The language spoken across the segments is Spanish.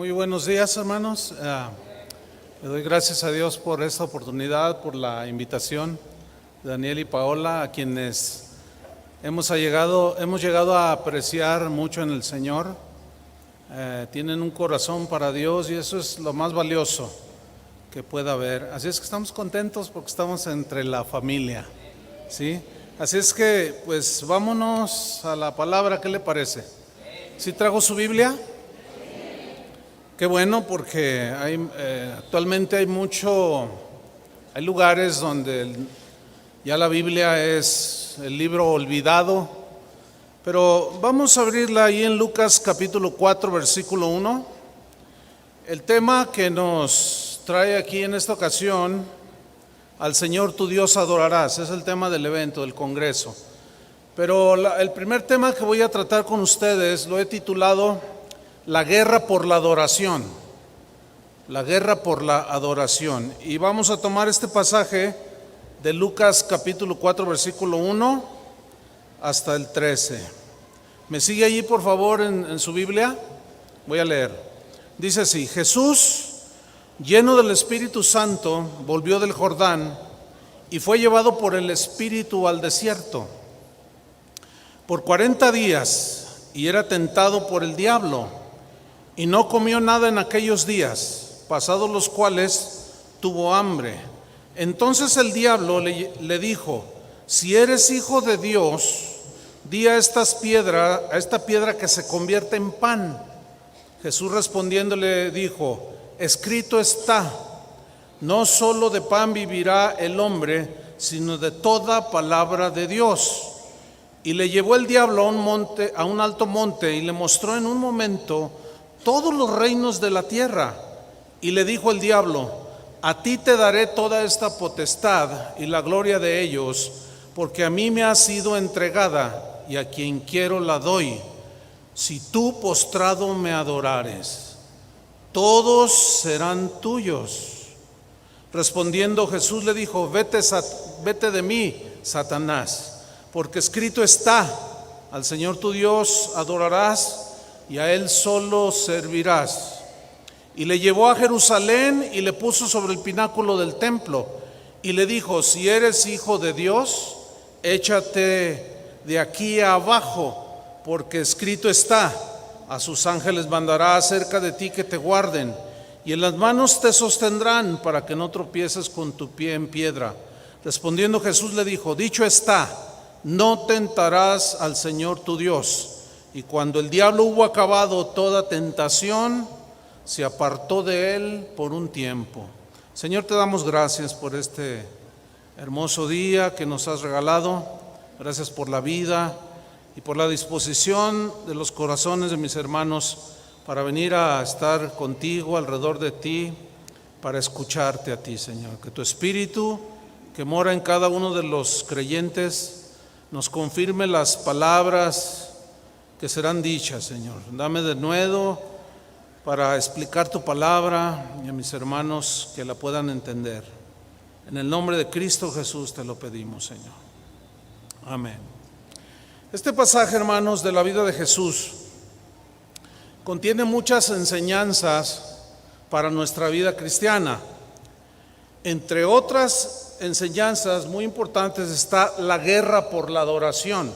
Muy buenos días, hermanos. Le doy gracias a Dios por esta oportunidad, por la invitación de Daniel y Paola, a quienes hemos llegado a apreciar mucho en el Señor. Tienen un corazón para Dios y eso es lo más valioso que pueda haber. Así es que estamos contentos porque estamos entre la familia, ¿sí? Así es que, pues, vámonos a la palabra. ¿Qué le parece? ¿Sí trajo su Biblia? Qué bueno, porque actualmente hay lugares donde ya la Biblia es el libro olvidado, pero vamos a abrirla ahí en Lucas capítulo 4, versículo 1. El tema que nos trae aquí en esta ocasión: al Señor tu Dios adorarás, es el tema del evento, del congreso. Pero el primer tema que voy a tratar con ustedes lo he titulado La guerra por la adoración. La guerra por la adoración. Y vamos a tomar este pasaje de Lucas capítulo 4, versículo 1 hasta el 13. ¿Me sigue allí, por favor, en su Biblia? Voy a leer. Dice así: Jesús, lleno del Espíritu Santo, volvió del Jordán y fue llevado por el Espíritu al desierto por 40 días, y era tentado por el diablo. Y no comió nada en aquellos días, pasados los cuales tuvo hambre. Entonces el diablo le dijo: si eres hijo de Dios, di a esta piedra que se convierta en pan. Jesús respondiéndole dijo: escrito está, no solo de pan vivirá el hombre, sino de toda palabra de Dios. Y le llevó el diablo a un alto monte, y le mostró en un momento todos los reinos de la tierra. Y le dijo el diablo: a ti te daré toda esta potestad y la gloria de ellos, porque a mí me ha sido entregada, y a quien quiero la doy, si tú postrado me adorares. Todos serán tuyos. Respondiendo Jesús le dijo: vete de mí, Satanás, porque escrito está, al Señor tu Dios adorarás y a Él solo servirás. Y le llevó a Jerusalén y le puso sobre el pináculo del templo y le dijo: si eres hijo de Dios, échate de aquí abajo, porque escrito está, a sus ángeles mandará acerca de ti que te guarden, y en las manos te sostendrán para que no tropieces con tu pie en piedra. Respondiendo Jesús le dijo: dicho está, no tentarás al Señor tu Dios. Y cuando el diablo hubo acabado toda tentación, se apartó de él por un tiempo. Señor, te damos gracias por este hermoso día que nos has regalado. Gracias por la vida y por la disposición de los corazones de mis hermanos para venir a estar contigo, alrededor de ti, para escucharte a ti, Señor. Que tu Espíritu, que mora en cada uno de los creyentes, nos confirme las palabras que serán dichas, Señor. Dame de nuevo para explicar tu palabra y a mis hermanos que la puedan entender. En el nombre de Cristo Jesús te lo pedimos, Señor. Amén. Este pasaje, hermanos, de la vida de Jesús contiene muchas enseñanzas para nuestra vida cristiana. Entre otras enseñanzas muy importantes está la guerra por la adoración,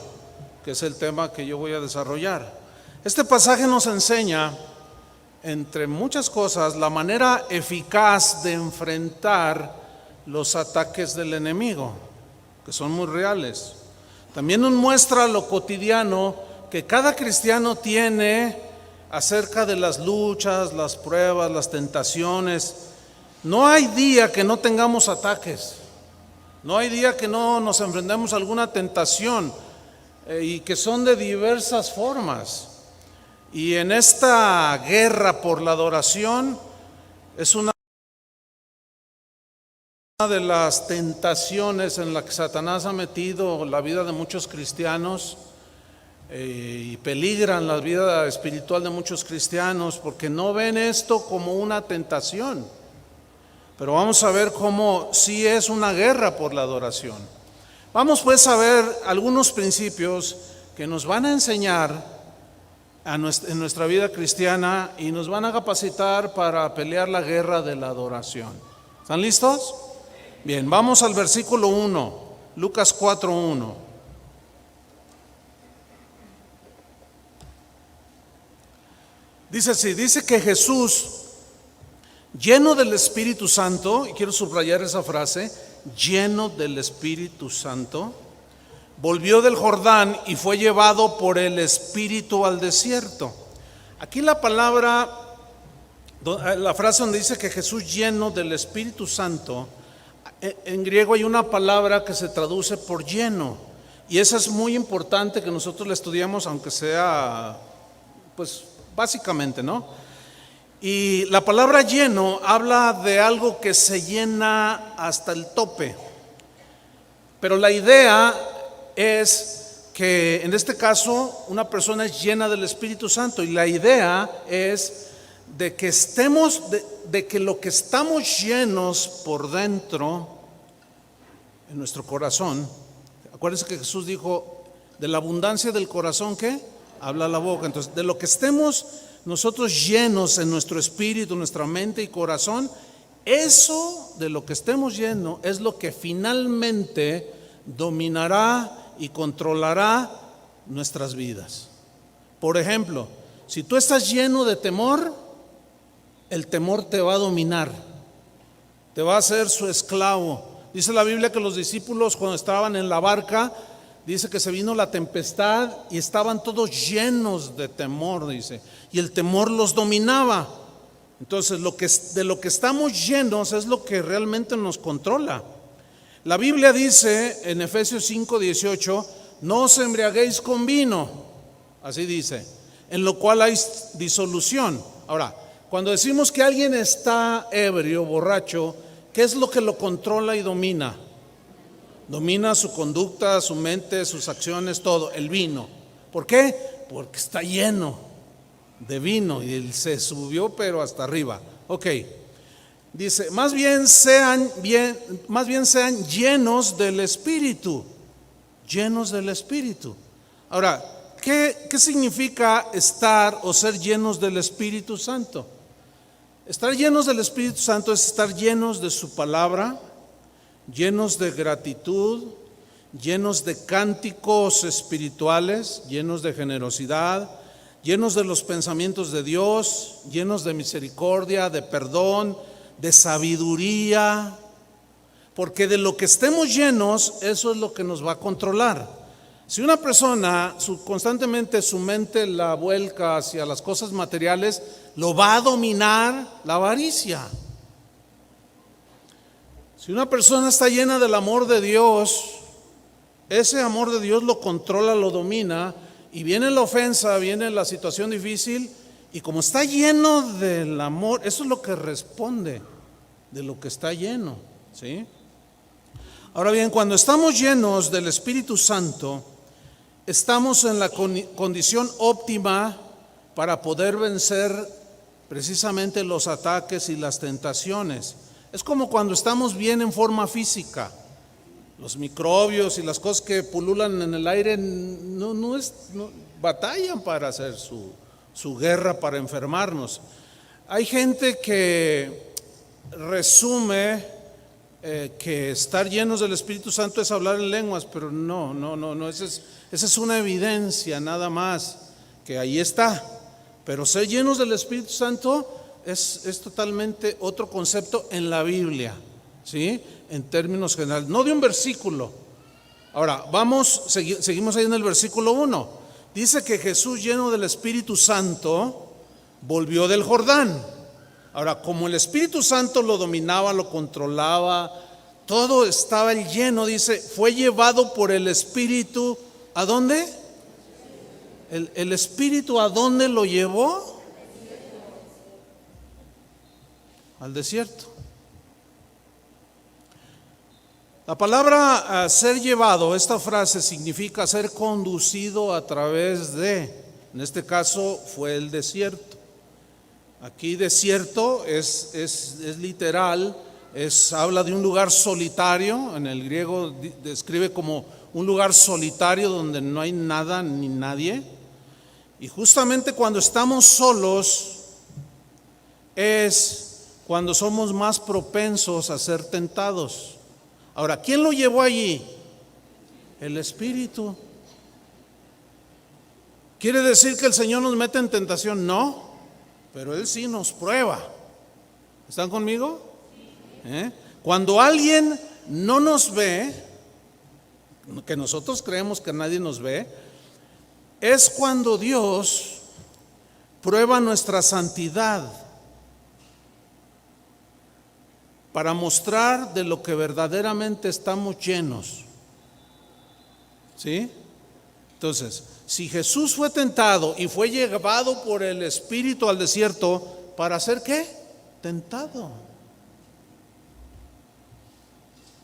que es el tema que yo voy a desarrollar. Este pasaje nos enseña, entre muchas cosas, la manera eficaz de enfrentar los ataques del enemigo, que son muy reales. También nos muestra lo cotidiano que cada cristiano tiene acerca de las luchas, las pruebas, las tentaciones. No hay día que no tengamos ataques, no hay día que no nos enfrentemos a alguna tentación, y que son de diversas formas. Y en esta guerra por la adoración es una de las tentaciones en la que Satanás ha metido la vida de muchos cristianos, y peligran la vida espiritual de muchos cristianos porque no ven esto como una tentación. Pero vamos a ver cómo sí es una guerra por la adoración. Vamos pues a ver algunos principios que nos van a enseñar en nuestra vida cristiana y nos van a capacitar para pelear la guerra de la adoración. ¿Están listos? Bien, vamos al versículo 1, Lucas 4:1. Dice así, dice que Jesús, lleno del Espíritu Santo, y quiero subrayar esa frase, lleno del Espíritu Santo, volvió del Jordán y fue llevado por el Espíritu al desierto. Aquí la frase donde dice que Jesús lleno del Espíritu Santo, en griego hay una palabra que se traduce por lleno, y esa es muy importante que nosotros la estudiemos, aunque sea, pues básicamente, ¿no? Y la palabra lleno habla de algo que se llena hasta el tope, pero la idea es que en este caso una persona es llena del Espíritu Santo, y la idea es de que de que lo que estamos llenos por dentro, en nuestro corazón. Acuérdense que Jesús dijo, de la abundancia del corazón, ¿qué? Habla la boca. Entonces, de lo que estemos nosotros llenos en nuestro espíritu, nuestra mente y corazón, eso de lo que estemos llenos es lo que finalmente dominará y controlará nuestras vidas. Por ejemplo, si tú estás lleno de temor, el temor te va a dominar, te va a hacer su esclavo. Dice la Biblia que los discípulos, cuando estaban en la barca, dice que se vino la tempestad y estaban todos llenos de temor, dice, y el temor los dominaba. Entonces, de lo que estamos llenos es lo que realmente nos controla. La Biblia dice en Efesios 5:18, no os embriaguéis con vino, así dice, en lo cual hay disolución. Ahora, cuando decimos que alguien está ebrio, borracho, ¿qué es lo que lo controla y domina? Domina su conducta, su mente, sus acciones, todo, el vino. ¿Por qué? Porque está lleno de vino y él se subió pero hasta arriba. Ok, dice, más bien sean llenos del Espíritu, llenos del Espíritu. Ahora, ¿qué significa estar o ser llenos del Espíritu Santo? Estar llenos del Espíritu Santo es estar llenos de su palabra, llenos de gratitud, llenos de cánticos espirituales, llenos de generosidad, llenos de los pensamientos de Dios, llenos de misericordia, de perdón, de sabiduría, porque de lo que estemos llenos, eso es lo que nos va a controlar. Si una persona constantemente su mente la vuelca hacia las cosas materiales, lo va a dominar la avaricia. Si una persona está llena del amor de Dios, ese amor de Dios lo controla, lo domina, y viene la ofensa, viene la situación difícil, y como está lleno del amor, eso es lo que responde de lo que está lleno, ¿sí? Ahora bien, cuando estamos llenos del Espíritu Santo, estamos en la condición óptima para poder vencer precisamente los ataques y las tentaciones. Es como cuando estamos bien en forma física. Los microbios y las cosas que pululan en el aire no batallan para hacer su guerra para enfermarnos. Hay gente que resume que estar llenos del Espíritu Santo es hablar en lenguas, pero no, esa es una evidencia nada más, que ahí está. Pero ser llenos del Espíritu Santo es totalmente otro concepto en la Biblia, ¿sí? En términos generales, no de un versículo. Ahora, seguimos ahí en el versículo 1. Dice que Jesús, lleno del Espíritu Santo, volvió del Jordán. Ahora, como el Espíritu Santo lo dominaba, lo controlaba, todo estaba lleno, dice, fue llevado por el Espíritu, ¿a dónde? ¿El Espíritu a dónde lo llevó? Al desierto. La palabra ser llevado, esta frase significa ser conducido a través de, en este caso fue el desierto. Aquí desierto es literal, habla de un lugar solitario, en el griego describe como un lugar solitario donde no hay nada ni nadie. Y justamente cuando estamos solos es cuando somos más propensos a ser tentados. Ahora, ¿quién lo llevó allí? El Espíritu. ¿Quiere decir que el Señor nos mete en tentación? No, pero Él sí nos prueba. ¿Están conmigo? Cuando alguien no nos ve, que nosotros creemos que nadie nos ve, es cuando Dios prueba nuestra santidad para mostrar de lo que verdaderamente estamos llenos. ¿Sí? Entonces, si Jesús fue tentado y fue llevado por el Espíritu al desierto, ¿para hacer qué? Tentado.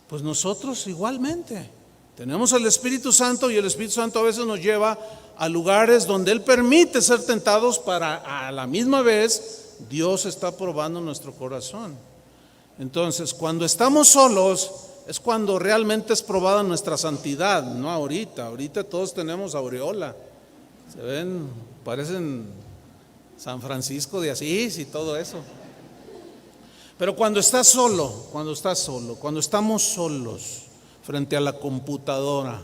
Pues nosotros igualmente tenemos el Espíritu Santo, y el Espíritu Santo a veces nos lleva a lugares donde Él permite ser tentados, para a la misma vez Dios está probando nuestro corazón. Entonces, cuando estamos solos es cuando realmente es probada nuestra santidad, no ahorita. Ahorita todos tenemos aureola, se ven, parecen San Francisco de Asís y todo eso. Pero cuando estás solo, cuando estamos solos frente a la computadora,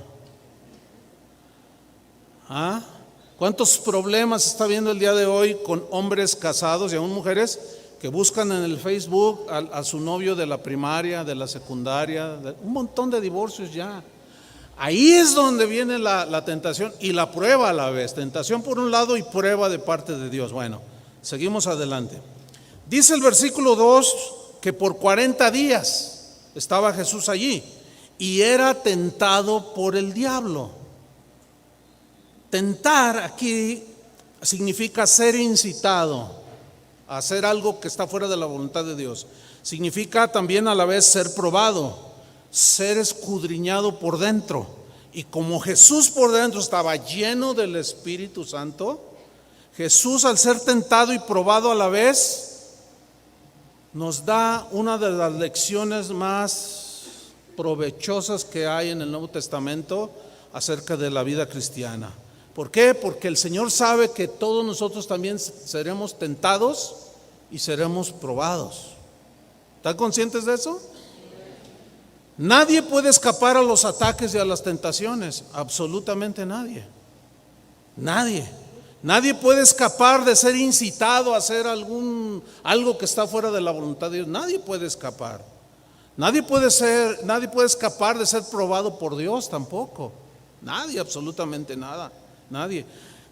¿cuántos problemas está viendo el día de hoy con hombres casados y aún mujeres que buscan en el Facebook a su novio de la primaria, de la secundaria, un montón de divorcios ya? Ahí es donde viene la tentación y la prueba a la vez. Tentación por un lado y prueba de parte de Dios. Bueno, seguimos adelante. Dice el versículo 2 que por 40 días estaba Jesús allí y era tentado por el diablo. Tentar aquí significa ser incitado a hacer algo que está fuera de la voluntad de Dios. Significa también a la vez ser probado, ser escudriñado por dentro. Y como Jesús por dentro estaba lleno del Espíritu Santo, Jesús, al ser tentado y probado a la vez, nos da una de las lecciones más provechosas que hay en el Nuevo Testamento acerca de la vida cristiana. ¿Por qué? Porque el Señor sabe que todos nosotros también seremos tentados y seremos probados. ¿Están conscientes de eso? Nadie puede escapar a los ataques y a las tentaciones, absolutamente nadie. Nadie puede escapar de ser incitado a hacer algo que está fuera de la voluntad de Dios. Nadie puede escapar. Nadie puede escapar de ser probado por Dios tampoco. Nadie, absolutamente nada. Nadie.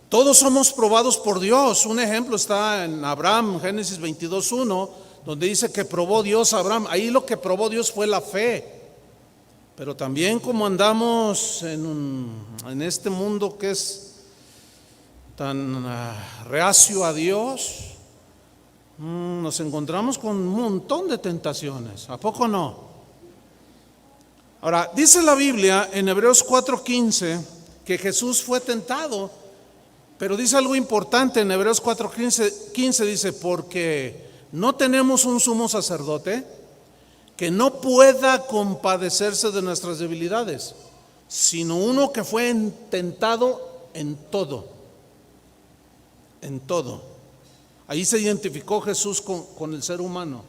Todos somos probados por Dios. Un ejemplo está en Abraham, Génesis 22:1, donde dice que probó Dios a Abraham. Ahí lo que probó Dios fue la fe. Pero también como andamos en este mundo que es tan reacio a Dios, nos encontramos con un montón de tentaciones. ¿A poco no? Ahora, dice la Biblia en Hebreos 4:15 que Jesús fue tentado, pero dice algo importante en Hebreos 4:15, dice: porque no tenemos un sumo sacerdote que no pueda compadecerse de nuestras debilidades, sino uno que fue tentado en todo. En todo. Ahí se identificó Jesús con el ser humano.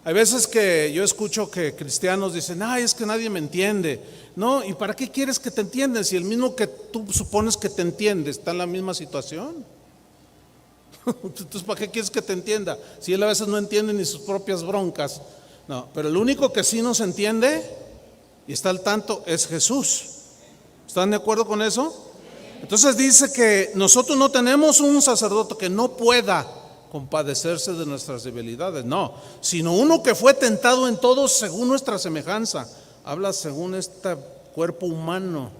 Hay veces que yo escucho que cristianos dicen: ay, es que nadie me entiende. No, ¿y para qué quieres que te entiendan si el mismo que tú supones que te entiende está en la misma situación? Entonces, ¿para qué quieres que te entienda si él a veces no entiende ni sus propias broncas? No, pero el único que sí nos entiende y está al tanto es Jesús. ¿Están de acuerdo con eso? Entonces dice que nosotros no tenemos un sacerdote que no pueda compadecerse de nuestras debilidades, no, sino uno que fue tentado en todo según nuestra semejanza. Habla según este cuerpo humano,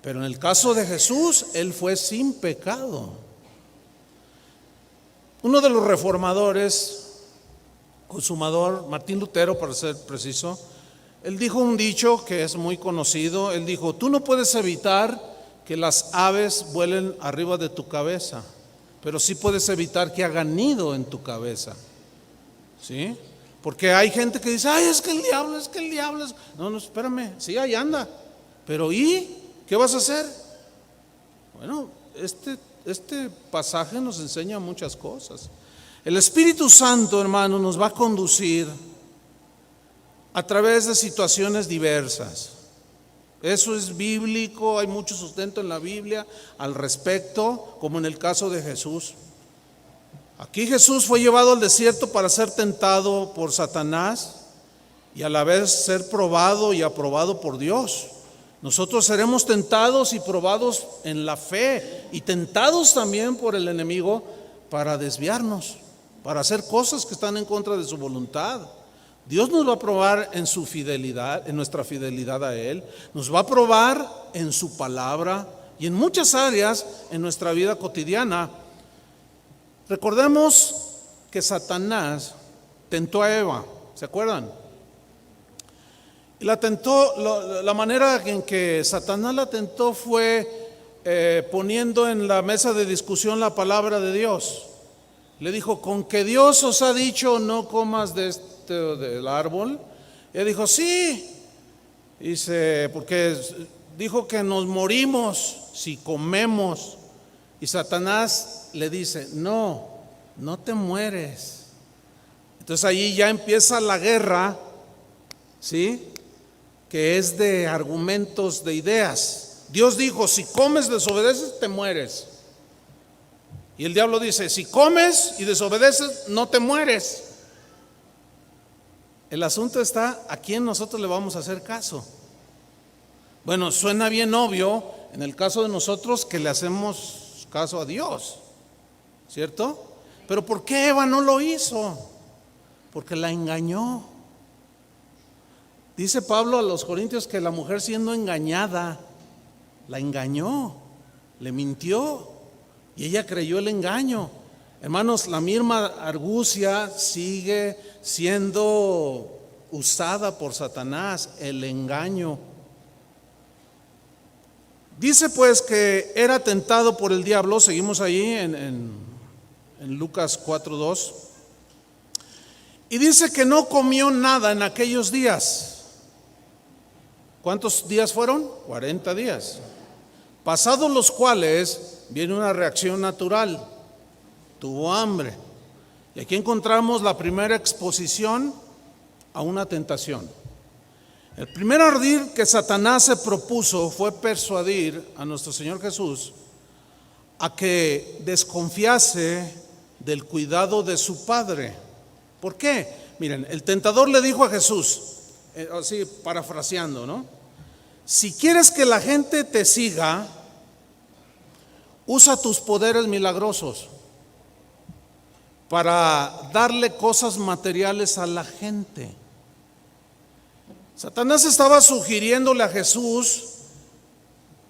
pero en el caso de Jesús, Él fue sin pecado. Uno de los reformadores, consumador, Martín Lutero para ser preciso, él dijo un dicho que es muy conocido. Él dijo: tú no puedes evitar que las aves vuelen arriba de tu cabeza, pero sí puedes evitar que hagan nido en tu cabeza. ¿Sí? Porque hay gente que dice: ay, es que el diablo. No, espérame, sí, ahí anda. Pero ¿y qué vas a hacer? Bueno, este pasaje nos enseña muchas cosas. El Espíritu Santo, hermano, nos va a conducir a través de situaciones diversas. Eso es bíblico, hay mucho sustento en la Biblia al respecto, como en el caso de Jesús. Aquí Jesús fue llevado al desierto para ser tentado por Satanás y a la vez ser probado y aprobado por Dios. Nosotros seremos tentados y probados en la fe y tentados también por el enemigo para desviarnos, para hacer cosas que están en contra de su voluntad. Dios nos va a probar en su fidelidad, en nuestra fidelidad a Él. Nos va a probar en su palabra y en muchas áreas en nuestra vida cotidiana. Recordemos que Satanás tentó a Eva, ¿se acuerdan? Y la tentó, la manera en que Satanás la tentó fue poniendo en la mesa de discusión la palabra de Dios. Le dijo, con que Dios os ha dicho no comas del árbol. Ella dijo, sí. Dice, porque dijo que nos morimos si comemos. Y Satanás le dice, no te mueres. Entonces ahí ya empieza la guerra, ¿sí? Que es de argumentos, de ideas. Dios dijo, si comes, desobedeces, te mueres. Y el diablo dice, si comes y desobedeces, no te mueres. El asunto está, ¿a quién nosotros le vamos a hacer caso? Bueno, suena bien obvio en el caso de nosotros que le hacemos caso a Dios, ¿cierto? Pero ¿por qué Eva no lo hizo? Porque la engañó. Dice Pablo a los Corintios que la mujer, siendo engañada, la engañó, le mintió y ella creyó el engaño. Hermanos, la misma argucia sigue siendo usada por Satanás, el engaño. Dice pues que era tentado por el diablo, seguimos ahí en Lucas 4:2, y dice que no comió nada en aquellos días. ¿Cuántos días fueron? 40 días. Pasados los cuales viene una reacción natural, tuvo hambre. Y aquí encontramos la primera exposición a una tentación. El primer ardid que Satanás se propuso fue persuadir a nuestro Señor Jesús a que desconfiase del cuidado de su Padre. ¿Por qué? Miren, el tentador le dijo a Jesús, así parafraseando, ¿no? Si quieres que la gente te siga, usa tus poderes milagrosos para darle cosas materiales a la gente. Satanás estaba sugiriéndole a Jesús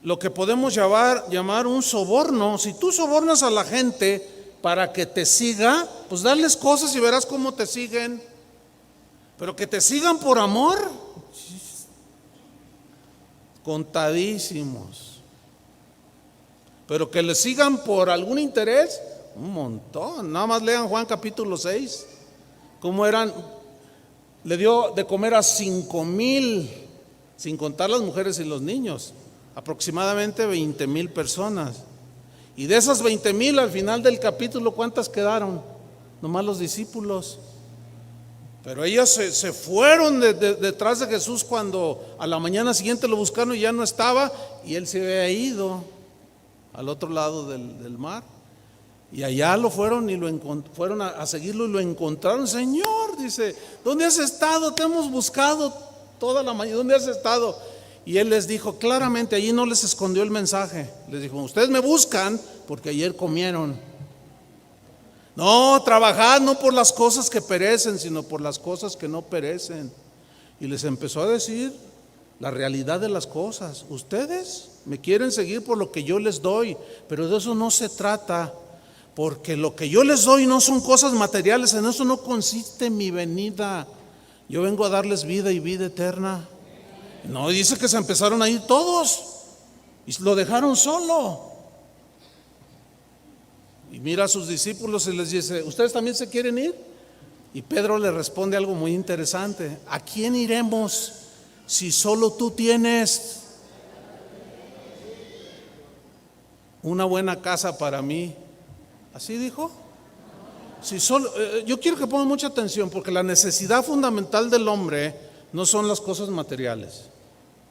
lo que podemos llamar un soborno. Si tú sobornas a la gente para que te siga, pues darles cosas y verás cómo te siguen. Pero que te sigan por amor, contadísimos. Pero que le sigan por algún interés, un montón. Nada más lean Juan capítulo 6, cómo eran. Le dio de comer a 5,000, sin contar las mujeres y los niños, aproximadamente 20,000 personas. Y de esas 20,000 al final del capítulo, ¿cuántas quedaron? Nomás los discípulos. Pero ellas se fueron detrás de Jesús cuando a la mañana siguiente lo buscaron y ya no estaba, y él se había ido al otro lado del mar. Y allá lo fueron y fueron a seguirlo y lo encontraron. Señor, dice, ¿dónde has estado? Te hemos buscado toda la mañana. ¿Dónde has estado? Y él les dijo claramente, allí no les escondió el mensaje. Les dijo, ustedes me buscan porque ayer comieron. No, trabajad no por las cosas que perecen, sino por las cosas que no perecen. Y les empezó a decir la realidad de las cosas. Ustedes me quieren seguir por lo que yo les doy, pero de eso no se trata. Porque lo que yo les doy no son cosas materiales, en eso no consiste mi venida. Yo vengo a darles vida y vida eterna. No, dice que se empezaron a ir todos y lo dejaron solo. Y mira a sus discípulos y les dice, ¿ustedes también se quieren ir? Y Pedro le responde algo muy interesante. ¿A quién iremos si solo tú tienes? una buena casa para mí. ¿Así dijo? Si solo, yo quiero que pongan mucha atención, porque la necesidad fundamental del hombre no son las cosas materiales.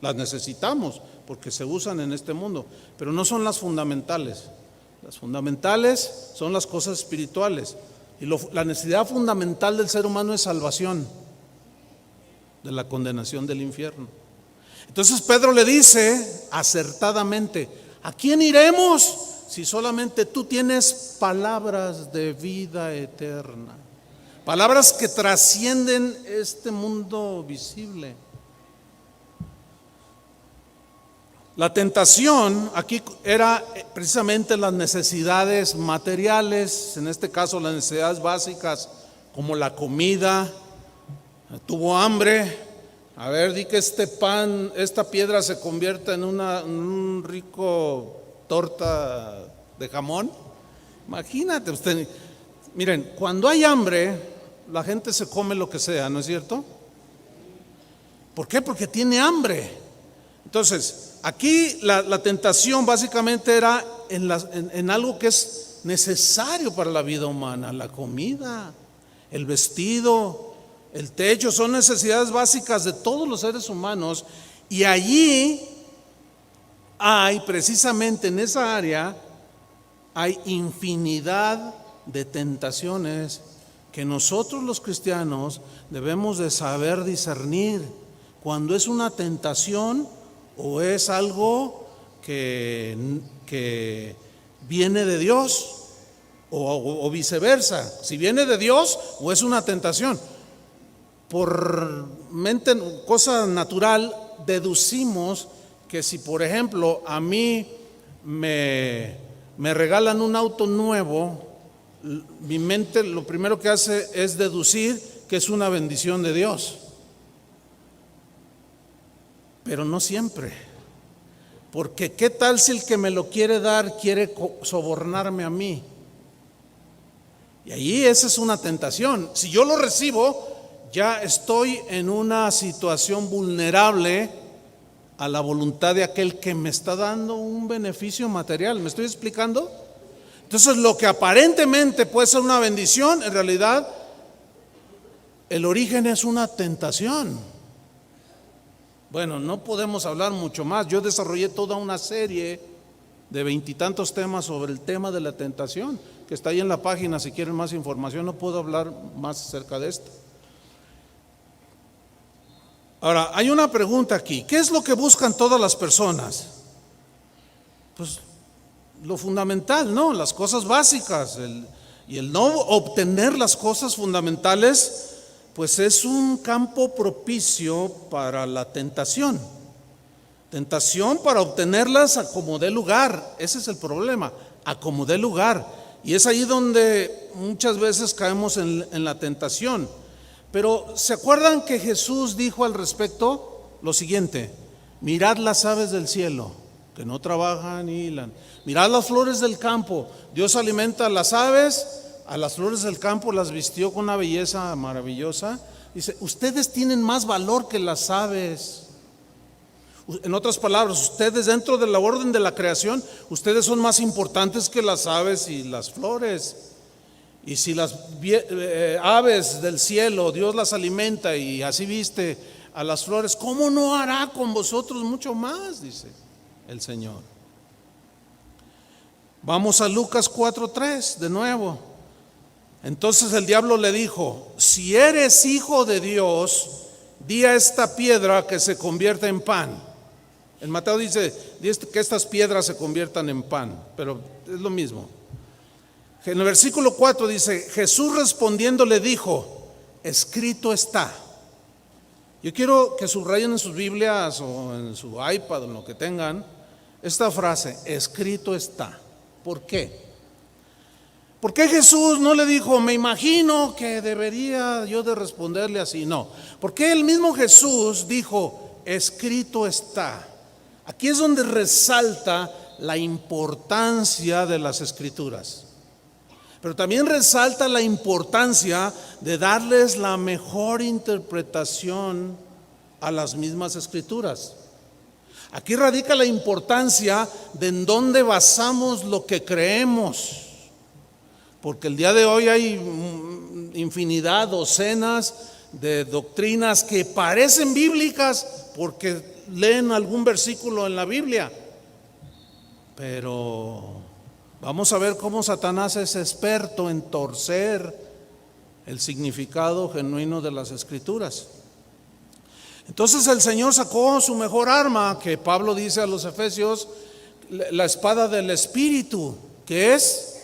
Las necesitamos porque se usan en este mundo, pero no son las fundamentales. Las fundamentales son las cosas espirituales. Y la necesidad fundamental del ser humano es salvación de la condenación del infierno. Entonces Pedro le dice acertadamente: ¿a quién iremos si solamente tú tienes palabras de vida eterna? Palabras que trascienden este mundo visible. La tentación aquí era precisamente las necesidades materiales, en este caso las necesidades básicas como la comida. Tuvo hambre, a ver, di que este pan, esta piedra se convierta en un rico torta de jamón. Imagínate usted, miren, cuando hay hambre, la gente se come lo que sea, ¿no es cierto? ¿Por qué? Porque tiene hambre. Entonces, aquí la tentación básicamente era en algo que es necesario para la vida humana: la comida, el vestido, el techo. Son necesidades básicas de todos los seres humanos, y allí hay, precisamente en esa área, hay infinidad de tentaciones que nosotros los cristianos debemos de saber discernir cuando es una tentación o es algo que viene de Dios, o viceversa, si viene de Dios o es una tentación. Por mente, cosa natural, deducimos que si, por ejemplo, a mí me regalan un auto nuevo, mi mente lo primero que hace es deducir que es una bendición de Dios. Pero no siempre, porque ¿qué tal si el que me lo quiere dar quiere sobornarme a mí? Y ahí esa es una tentación. Si yo lo recibo, ya estoy en una situación vulnerable a la voluntad de aquel que me está dando un beneficio material. ¿Me estoy explicando? Entonces, lo que aparentemente puede ser una bendición, en realidad el origen es una tentación. Bueno, no podemos hablar mucho más. Yo desarrollé toda una serie de 20 y tantos temas sobre el tema de la tentación, que está ahí en la página si quieren más información. No puedo hablar más acerca de esto. Ahora, hay una pregunta aquí: ¿qué es lo que buscan todas las personas? Pues lo fundamental, ¿no? Las cosas básicas. Y el no obtener las cosas fundamentales, pues es un campo propicio para la tentación. Tentación para obtenerlas a como dé lugar. Ese es el problema, a como dé lugar. Y es ahí donde muchas veces caemos en la tentación. Pero ¿se acuerdan que Jesús dijo al respecto lo siguiente? Mirad las aves del cielo, que no trabajan ni hilan. Mirad las flores del campo. Dios alimenta a las aves, a las flores del campo las vistió con una belleza maravillosa. Dice: ustedes tienen más valor que las aves. En otras palabras, ustedes dentro de la orden de la creación, ustedes son más importantes que las aves y las flores. Y si las aves del cielo Dios las alimenta y así viste a las flores, ¿cómo no hará con vosotros mucho más? Dice el Señor. Vamos a Lucas 4:3 de nuevo. Entonces el diablo le dijo: si eres hijo de Dios, di a esta piedra que se convierta en pan. En Mateo dice que estas piedras se conviertan en pan, pero es lo mismo. En el versículo 4 dice: Jesús respondiendo le dijo: escrito está. Yo quiero que subrayen en sus Biblias o en su iPad o en lo que tengan esta frase: escrito está. ¿Por qué? ¿Por qué Jesús no le dijo: me imagino que debería yo de responderle así? No. ¿Por qué el mismo Jesús dijo: escrito está? Aquí es donde resalta la importancia de las Escrituras. Pero también resalta la importancia de darles la mejor interpretación a las mismas Escrituras. Aquí radica la importancia de en dónde basamos lo que creemos. Porque el día de hoy hay infinidad, docenas de doctrinas que parecen bíblicas porque leen algún versículo en la Biblia. Pero vamos a ver cómo Satanás es experto en torcer el significado genuino de las Escrituras. Entonces el Señor sacó su mejor arma, que Pablo dice a los Efesios, la espada del Espíritu, que es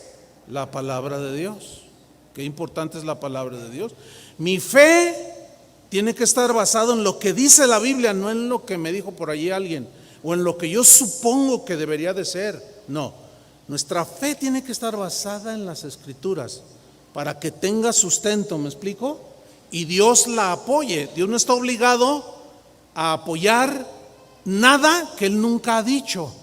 la palabra de Dios. Qué importante es la palabra de Dios. Mi fe tiene que estar basada en lo que dice la Biblia, no en lo que me dijo por allí alguien, o en lo que yo supongo que debería de ser. No, nuestra fe tiene que estar basada en las Escrituras, para que tenga sustento, ¿me explico? Y Dios la apoye. Dios no está obligado a apoyar nada que Él nunca ha dicho,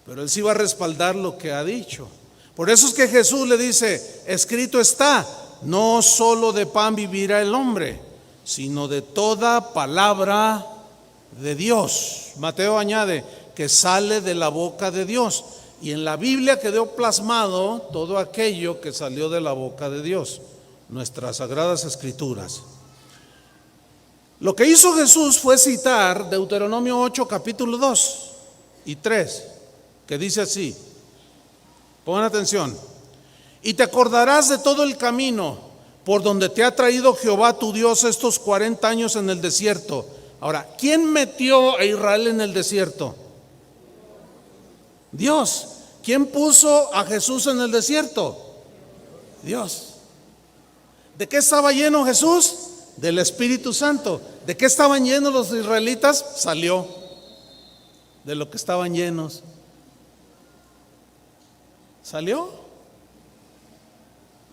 pero Él sí va a respaldar lo que ha dicho. Por eso es que Jesús le dice, escrito está, no solo de pan vivirá el hombre, sino de toda palabra de Dios. Mateo añade, que sale de la boca de Dios. Y en la Biblia quedó plasmado todo aquello que salió de la boca de Dios, nuestras sagradas Escrituras. Lo que hizo Jesús fue citar Deuteronomio 8, capítulo 2 y 3, que dice así, pongan atención: y te acordarás de todo el camino por donde te ha traído Jehová tu Dios estos 40 años en el desierto. Ahora, ¿quién metió a Israel en el desierto? Dios. ¿Quién puso a Jesús en el desierto? Dios. ¿De qué estaba lleno Jesús? Del Espíritu Santo. ¿De qué estaban llenos los israelitas? Salió de lo que estaban llenos. Salió.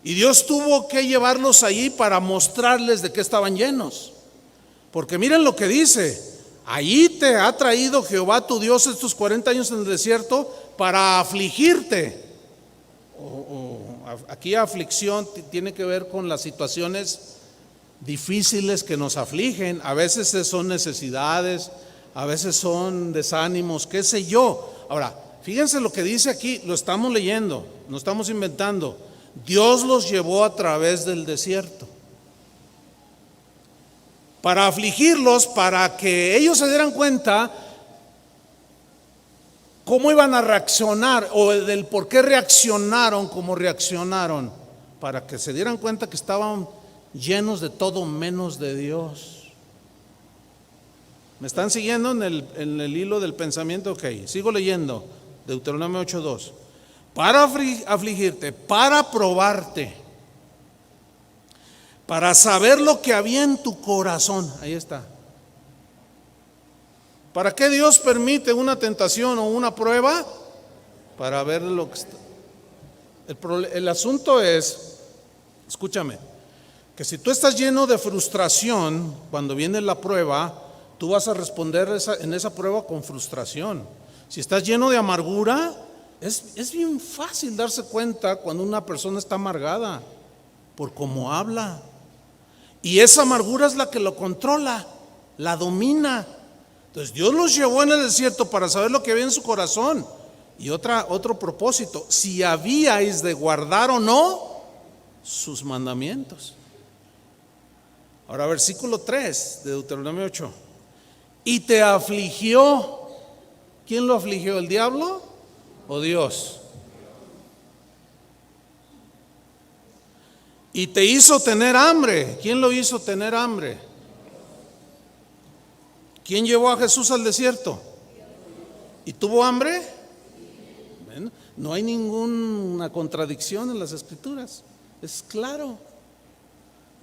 Y Dios tuvo que llevarlos allí para mostrarles de qué estaban llenos. Porque miren lo que dice: allí te ha traído Jehová tu Dios estos 40 años en el desierto para afligirte. Aquí aflicción tiene que ver con las situaciones difíciles que nos afligen. A veces son necesidades, a veces son desánimos, qué sé yo. Ahora, fíjense lo que dice aquí, lo estamos leyendo, no estamos inventando. Dios los llevó a través del desierto para afligirlos, para que ellos se dieran cuenta cómo iban a reaccionar, o del por qué reaccionaron como reaccionaron, para que se dieran cuenta que estaban llenos de todo menos de Dios. ¿Me están siguiendo en el hilo del pensamiento? Ok, sigo leyendo Deuteronomio 8:2. Para afligirte, para probarte, para saber lo que había en tu corazón. Ahí está. ¿Para qué Dios permite una tentación o una prueba? Para ver lo que está. El asunto es, escúchame, que si tú estás lleno de frustración cuando viene la prueba, tú vas a responder en esa prueba con frustración. Si estás lleno de amargura, es bien fácil darse cuenta cuando una persona está amargada por cómo habla. Y esa amargura es la que lo controla, la domina. Entonces Dios los llevó en el desierto para saber lo que había en su corazón. Y otro propósito, si habíais de guardar o no sus mandamientos. Ahora versículo 3 de Deuteronomio 8. Y te afligió. ¿Quién lo afligió? ¿El diablo o Dios? Y te hizo tener hambre. ¿Quién lo hizo tener hambre? ¿Quién llevó a Jesús al desierto? ¿Y tuvo hambre? Bueno, no hay ninguna contradicción en las Escrituras. Es claro.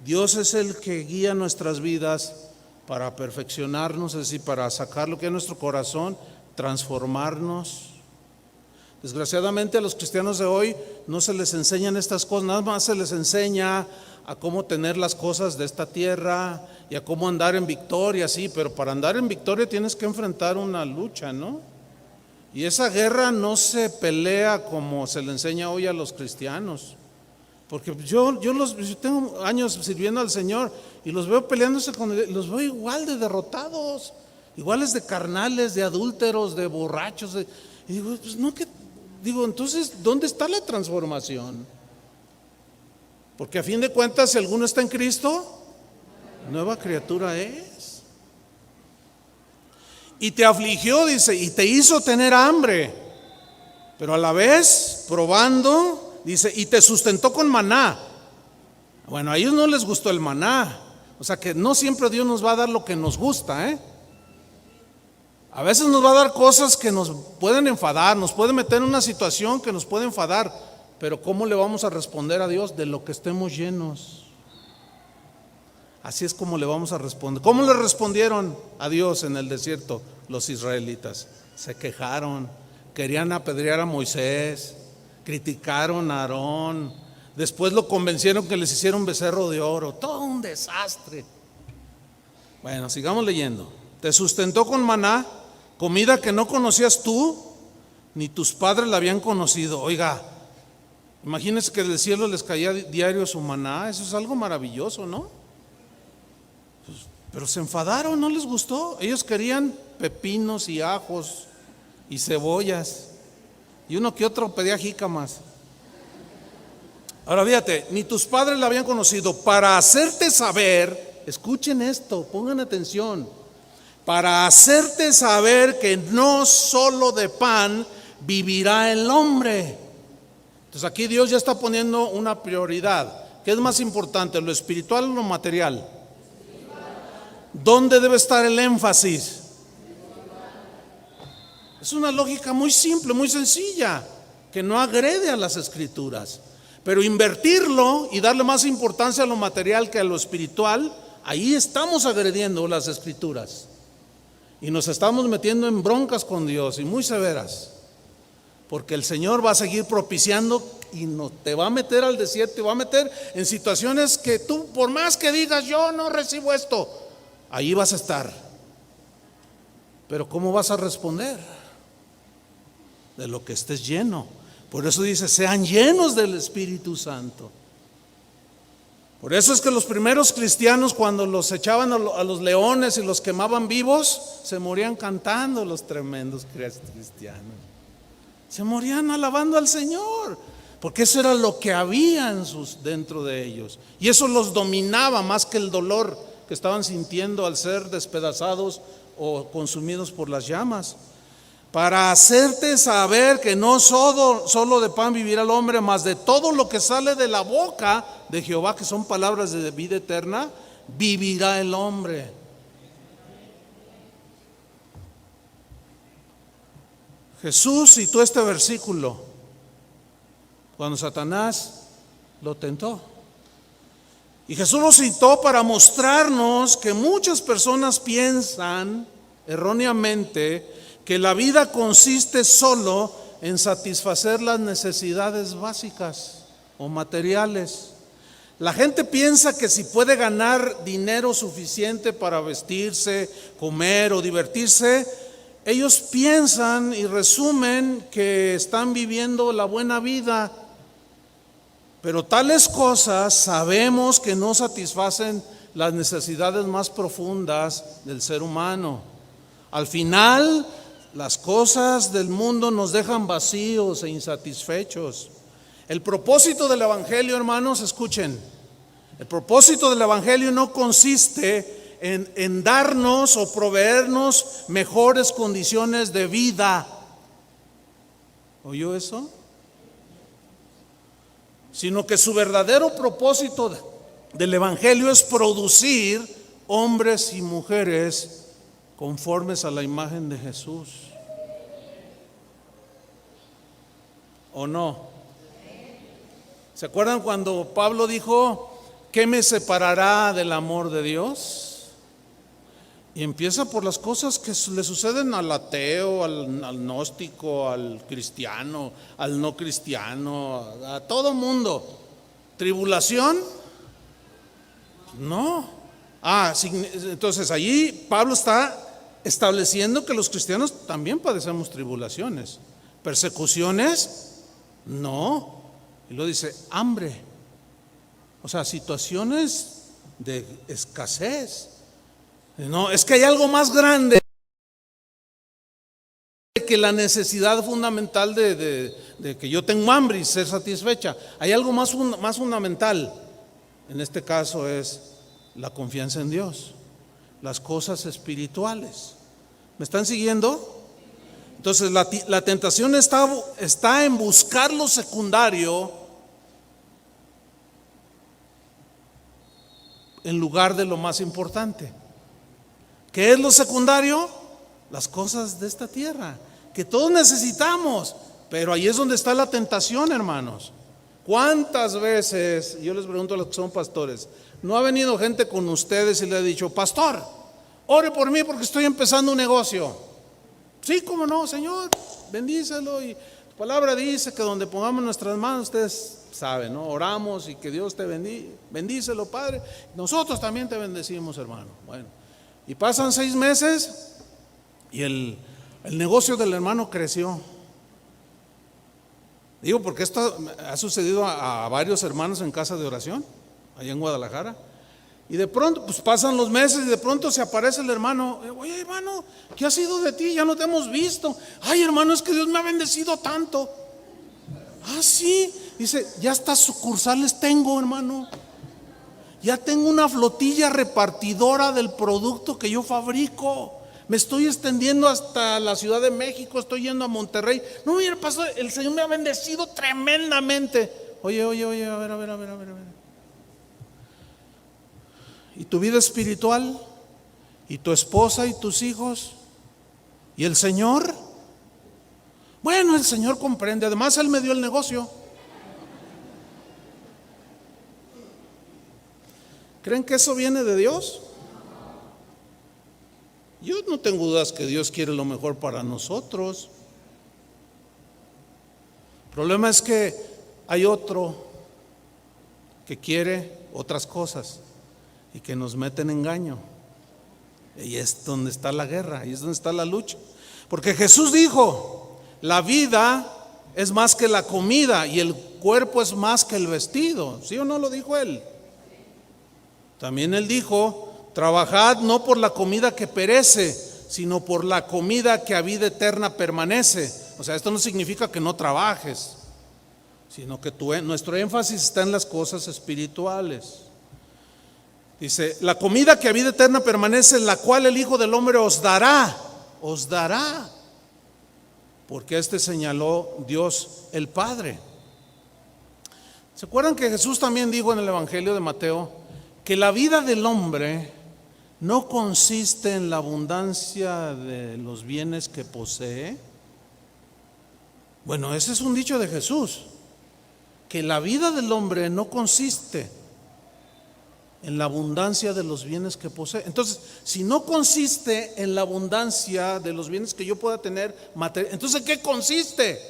Dios es el que guía nuestras vidas para perfeccionarnos, es decir, para sacar lo que es nuestro corazón, transformarnos. Desgraciadamente a los cristianos de hoy no se les enseñan estas cosas, nada más se les enseña a cómo tener las cosas de esta tierra y a cómo andar en victoria, sí, pero para andar en victoria tienes que enfrentar una lucha, ¿no? Y esa guerra no se pelea como se le enseña hoy a los cristianos. Porque yo tengo años sirviendo al Señor y los veo peleándose los veo igual de derrotados, iguales de carnales, de adúlteros, de borrachos. Y digo, pues no, entonces, ¿dónde está la transformación? Porque a fin de cuentas, si alguno está en Cristo, nueva criatura es. Y te afligió, dice, y te hizo tener hambre, pero a la vez, probando, dice, y te sustentó con maná. Bueno, a ellos no les gustó el maná. O sea que no siempre Dios nos va a dar lo que nos gusta, ¿eh? A veces nos va a dar cosas que nos pueden enfadar, nos puede meter en una situación que nos puede enfadar, pero ¿cómo le vamos a responder a Dios? De lo que estemos llenos. Así es como le vamos a responder. ¿Cómo le respondieron a Dios en el desierto los israelitas? Se quejaron, querían apedrear a Moisés, criticaron a Aarón, después lo convencieron que les hiciera un becerro de oro, todo un desastre. Bueno, sigamos leyendo. Te sustentó con maná, comida que no conocías tú, ni tus padres la habían conocido. Oiga, imagínense que del cielo les caía diario su maná, eso es algo maravilloso, ¿no? Pero se enfadaron, no les gustó. Ellos querían pepinos y ajos y cebollas, y uno que otro pedía jícamas. Ahora fíjate, ni tus padres la habían conocido, para hacerte saber, escuchen esto, pongan atención, para hacerte saber que no solo de pan vivirá el hombre. Entonces aquí Dios ya está poniendo una prioridad. ¿Qué es más importante, lo espiritual o lo material? ¿Dónde debe estar el énfasis? Es una lógica muy simple, muy sencilla, que no agrede a las escrituras. Pero invertirlo y darle más importancia a lo material que a lo espiritual, ahí estamos agrediendo las escrituras. Y nos estamos metiendo en broncas con Dios, y muy severas. Porque el Señor va a seguir propiciando y no te va a meter al desierto, te va a meter en situaciones que tú, por más que digas yo no recibo esto, ahí vas a estar. Pero ¿cómo vas a responder? De lo que estés lleno. Por eso dice, sean llenos del Espíritu Santo. Por eso es que los primeros cristianos, cuando los echaban a los leones y los quemaban vivos, se morían cantando. Los tremendos cristianos se morían alabando al Señor, porque eso era lo que había dentro de ellos, y eso los dominaba más que el dolor que estaban sintiendo al ser despedazados o consumidos por las llamas. Para hacerte saber que no solo de pan vivirá el hombre, mas de todo lo que sale de la boca de Jehová, que son palabras de vida eterna, vivirá el hombre. Jesús citó este versículo cuando Satanás lo tentó. Y Jesús lo citó para mostrarnos que muchas personas piensan erróneamente que la vida consiste solo en satisfacer las necesidades básicas o materiales. La gente piensa que si puede ganar dinero suficiente para vestirse, comer o divertirse, ellos piensan y resumen que están viviendo la buena vida. Pero tales cosas sabemos que no satisfacen las necesidades más profundas del ser humano. Al final, las cosas del mundo nos dejan vacíos e insatisfechos. El propósito del Evangelio, hermanos, escuchen, el propósito del Evangelio no consiste en darnos o proveernos mejores condiciones de vida. ¿Oyó eso? Sino que su verdadero propósito del Evangelio es producir hombres y mujeres conformes a la imagen de Jesús. ¿O no? ¿Se acuerdan cuando Pablo dijo, ¿qué me separará del amor de Dios? Y empieza por las cosas que le suceden al ateo, al gnóstico, al cristiano, al no cristiano, a todo mundo. ¿Tribulación? No. Entonces allí Pablo está estableciendo que los cristianos también padecemos tribulaciones. ¿Persecuciones? No. Y lo dice, hambre, O sea, situaciones de escasez. No, es que hay algo más grande que la necesidad fundamental de que yo tengo hambre y ser satisfecha. Hay algo más fundamental. En este caso es la confianza en Dios, las cosas espirituales. ¿Me están siguiendo? Entonces la tentación está en buscar lo secundario en lugar de lo más importante. ¿Qué es lo secundario? Las cosas de esta tierra, que todos necesitamos, pero ahí es donde está la tentación, hermanos. ¿Cuántas veces, yo les pregunto a los que son pastores, no ha venido gente con ustedes y le ha dicho: pastor, ore por mí porque estoy empezando un negocio? Sí, cómo no, Señor, bendícelo. Y tu palabra dice que donde pongamos nuestras manos, ustedes saben, ¿no? Oramos y que Dios te bendiga. Bendícelo, Padre. Nosotros también te bendecimos, hermano. Bueno, y pasan 6 meses y el negocio del hermano creció. Digo, porque esto ha sucedido a varios hermanos en casa de oración, allá en Guadalajara. Y de pronto, pues pasan los meses y de pronto se aparece el hermano: oye, hermano, ¿qué ha sido de ti? Ya no te hemos visto. Ay, hermano, es que Dios me ha bendecido tanto. Ah, sí. Dice: ya hasta sucursales tengo, hermano. Ya tengo una flotilla repartidora del producto que yo fabrico. Me estoy extendiendo hasta la Ciudad de México, estoy yendo a Monterrey. No, mira, pastor, el Señor me ha bendecido tremendamente. Oye, a ver. ¿Y tu vida espiritual? ¿Y tu esposa y tus hijos? ¿Y el Señor? Bueno, el Señor comprende. Además, Él me dio el negocio. ¿Creen que eso viene de Dios? Yo no tengo dudas que Dios quiere lo mejor para nosotros. El problema es que hay otro que quiere otras cosas y que nos mete en engaño. Y es donde está la guerra, y es donde está la lucha. Porque Jesús dijo: la vida es más que la comida y el cuerpo es más que el vestido. ¿Sí o no lo dijo Él? También Él dijo: trabajad no por la comida que perece, sino por la comida que a vida eterna permanece. O sea, esto no significa que no trabajes, sino que nuestro énfasis está en las cosas espirituales. Dice: la comida que a vida eterna permanece, la cual el Hijo del Hombre os dará, porque este señaló Dios el Padre. ¿Se acuerdan que Jesús también dijo en el Evangelio de Mateo que la vida del hombre no consiste en la abundancia de los bienes que posee? Bueno, ese es un dicho de Jesús, que la vida del hombre no consiste en la abundancia de los bienes que posee. Entonces, si no consiste en la abundancia de los bienes que yo pueda tener material, entonces ¿en qué consiste?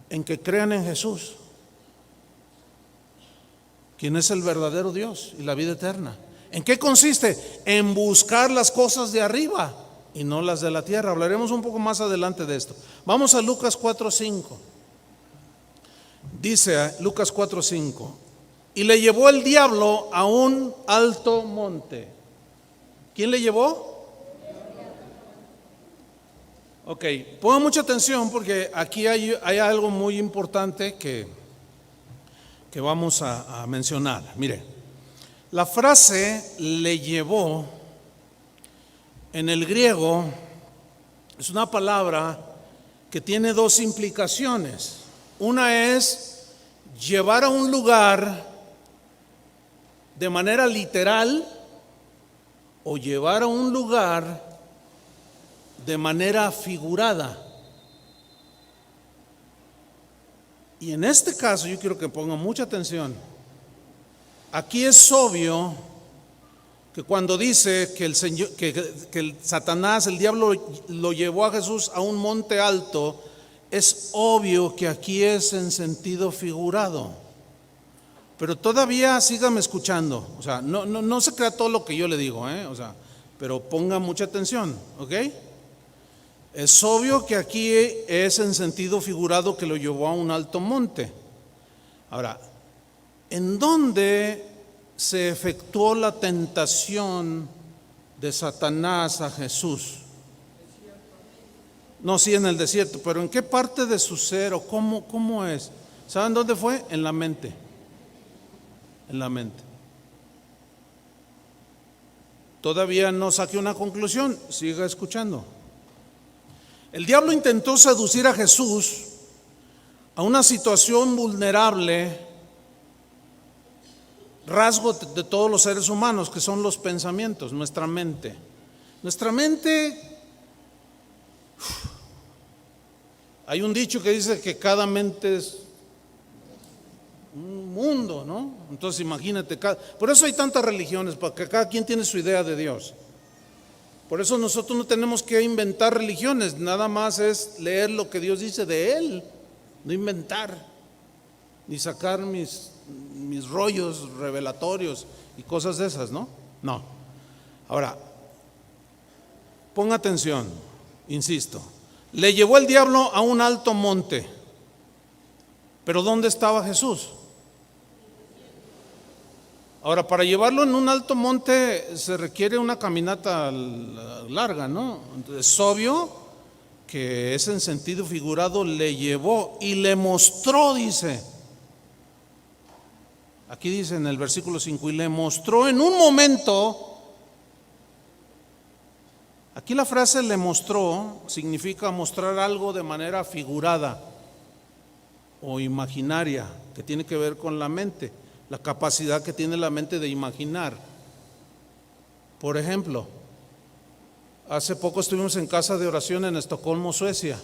En que crean en Jesús, quien es el verdadero Dios y la vida eterna. ¿En qué consiste? En buscar las cosas de arriba y no las de la tierra. Hablaremos un poco más adelante de esto. Vamos a Lucas 4:5. Dice Lucas 4:5: y le llevó el diablo a un alto monte. ¿Quién le llevó? Ok, pongan mucha atención porque aquí hay algo muy importante que vamos a mencionar. Mire, la frase "le llevó" en el griego es una palabra que tiene 2 implicaciones. Una es llevar a un lugar de manera literal o llevar a un lugar de manera figurada. Y en este caso yo quiero que pongan mucha atención. Aquí es obvio que cuando dice que el Satanás, el diablo, lo llevó a Jesús a un monte alto, es obvio que aquí es en sentido figurado. Pero todavía sígame escuchando. O sea, no se crea todo lo que yo le digo, o sea, pero ponga mucha atención, ¿ok? Es obvio que aquí es en sentido figurado que lo llevó a un alto monte. Ahora, ¿En dónde se efectuó la tentación de Satanás a Jesús? No, sí, en el desierto, pero ¿en qué parte de su ser o cómo es? ¿Saben dónde fue? En la mente. En la mente. Todavía no saqué una conclusión, siga escuchando. El diablo intentó seducir a Jesús a una situación vulnerable, rasgo de todos los seres humanos, que son los pensamientos, nuestra mente. Nuestra mente, hay un dicho que dice que cada mente es un mundo, ¿no? Entonces imagínate, por eso hay tantas religiones, porque cada quien tiene su idea de Dios. Por eso nosotros no tenemos que inventar religiones, nada más es leer lo que Dios dice de Él, no inventar, ni sacar mis rollos revelatorios y cosas de esas, ¿no? No. Ahora, ponga atención, insisto, le llevó el diablo a un alto monte, pero ¿dónde estaba Jesús? Ahora, para llevarlo en un alto monte se requiere una caminata larga, ¿no? Es obvio que es en sentido figurado, le llevó y le mostró, dice. Aquí dice en el versículo 5, y le mostró en un momento. Aquí la frase le mostró significa mostrar algo de manera figurada o imaginaria, que tiene que ver con la mente. La capacidad que tiene la mente de imaginar. Por ejemplo, hace poco estuvimos en casa de oración en Estocolmo, Suecia.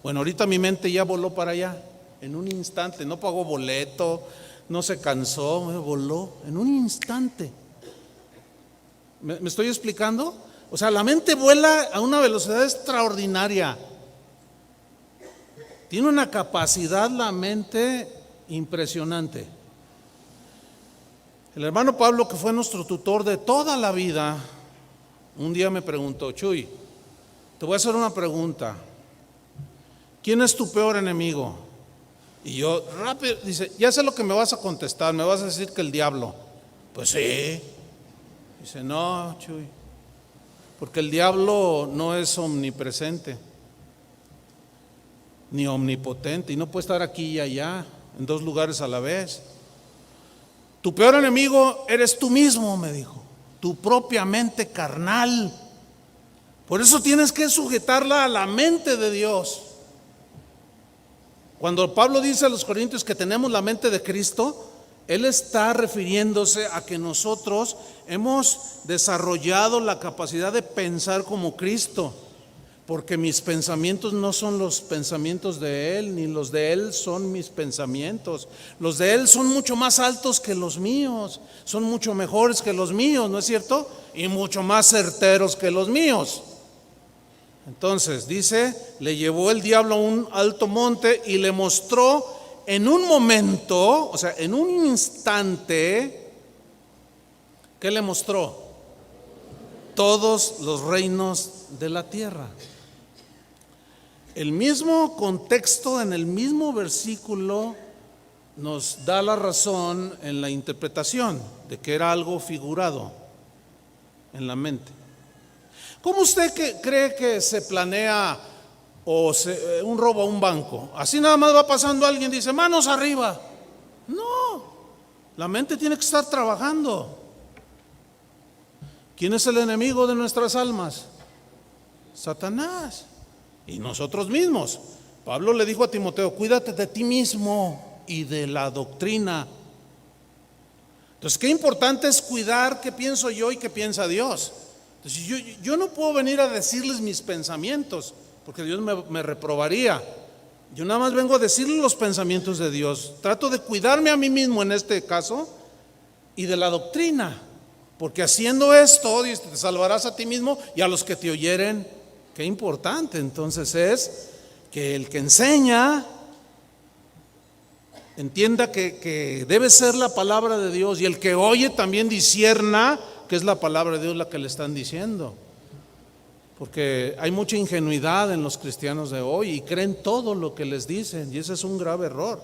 Bueno, ahorita mi mente ya voló para allá, en un instante, no pagó boleto, no se cansó, voló, en un instante. ¿Me estoy explicando? O sea, la mente vuela a una velocidad extraordinaria. Tiene una capacidad la mente impresionante. El hermano Pablo, que fue nuestro tutor de toda la vida, un día me preguntó: Chuy, te voy a hacer una pregunta. ¿Quién es tu peor enemigo? Y yo rápido, dice, ya sé lo que me vas a contestar, me vas a decir que el diablo. Pues sí. Dice, no, Chuy, porque el diablo no es omnipresente, ni omnipotente, y no puede estar aquí y allá, en dos lugares a la vez. Tu peor enemigo eres tú mismo, me dijo, tu propia mente carnal. Por eso tienes que sujetarla a la mente de Dios. Cuando Pablo dice a los corintios que tenemos la mente de Cristo, él está refiriéndose a que nosotros hemos desarrollado la capacidad de pensar como Cristo, porque mis pensamientos no son los pensamientos de Él, ni los de Él son mis pensamientos. Los de Él son mucho más altos que los míos, son mucho mejores que los míos, ¿no es cierto? Y mucho más certeros que los míos. Entonces dice, le llevó el diablo a un alto monte y le mostró en un momento, o sea, en un instante, ¿qué le mostró? Todos los reinos de la tierra. El mismo contexto en el mismo versículo nos da la razón en la interpretación de que era algo figurado en la mente. ¿Cómo usted cree que se planea un robo a un banco? Así nada más va pasando alguien y dice, manos arriba. No, la mente tiene que estar trabajando. ¿Quién es el enemigo de nuestras almas? Satanás. Y nosotros mismos. Pablo le dijo a Timoteo, cuídate de ti mismo y de la doctrina. Entonces, qué importante es cuidar qué pienso yo y qué piensa Dios. Entonces, yo no puedo venir a decirles mis pensamientos, porque Dios me reprobaría. Yo nada más vengo a decirles los pensamientos de Dios. Trato de cuidarme a mí mismo en este caso y de la doctrina, porque haciendo esto te salvarás a ti mismo y a los que te oyeren. Qué importante entonces es que el que enseña entienda que debe ser la palabra de Dios, y el que oye también discierna que es la palabra de Dios la que le están diciendo, porque hay mucha ingenuidad en los cristianos de hoy y creen todo lo que les dicen, y ese es un grave error.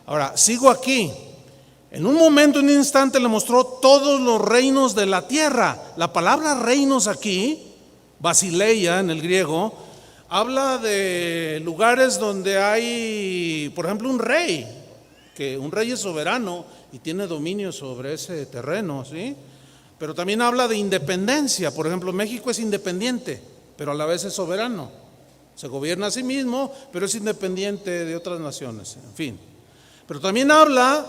Ahora, sigo aquí En un momento, en un instante, le mostró todos los reinos de la tierra. La palabra reinos aquí, basileia en el griego, habla de lugares donde hay, por ejemplo, un rey, que un rey es soberano y tiene dominio sobre ese terreno, ¿sí? Pero también habla de independencia. Por ejemplo, México es independiente, pero a la vez es soberano. Se gobierna a sí mismo, pero es independiente de otras naciones, en fin. Pero también habla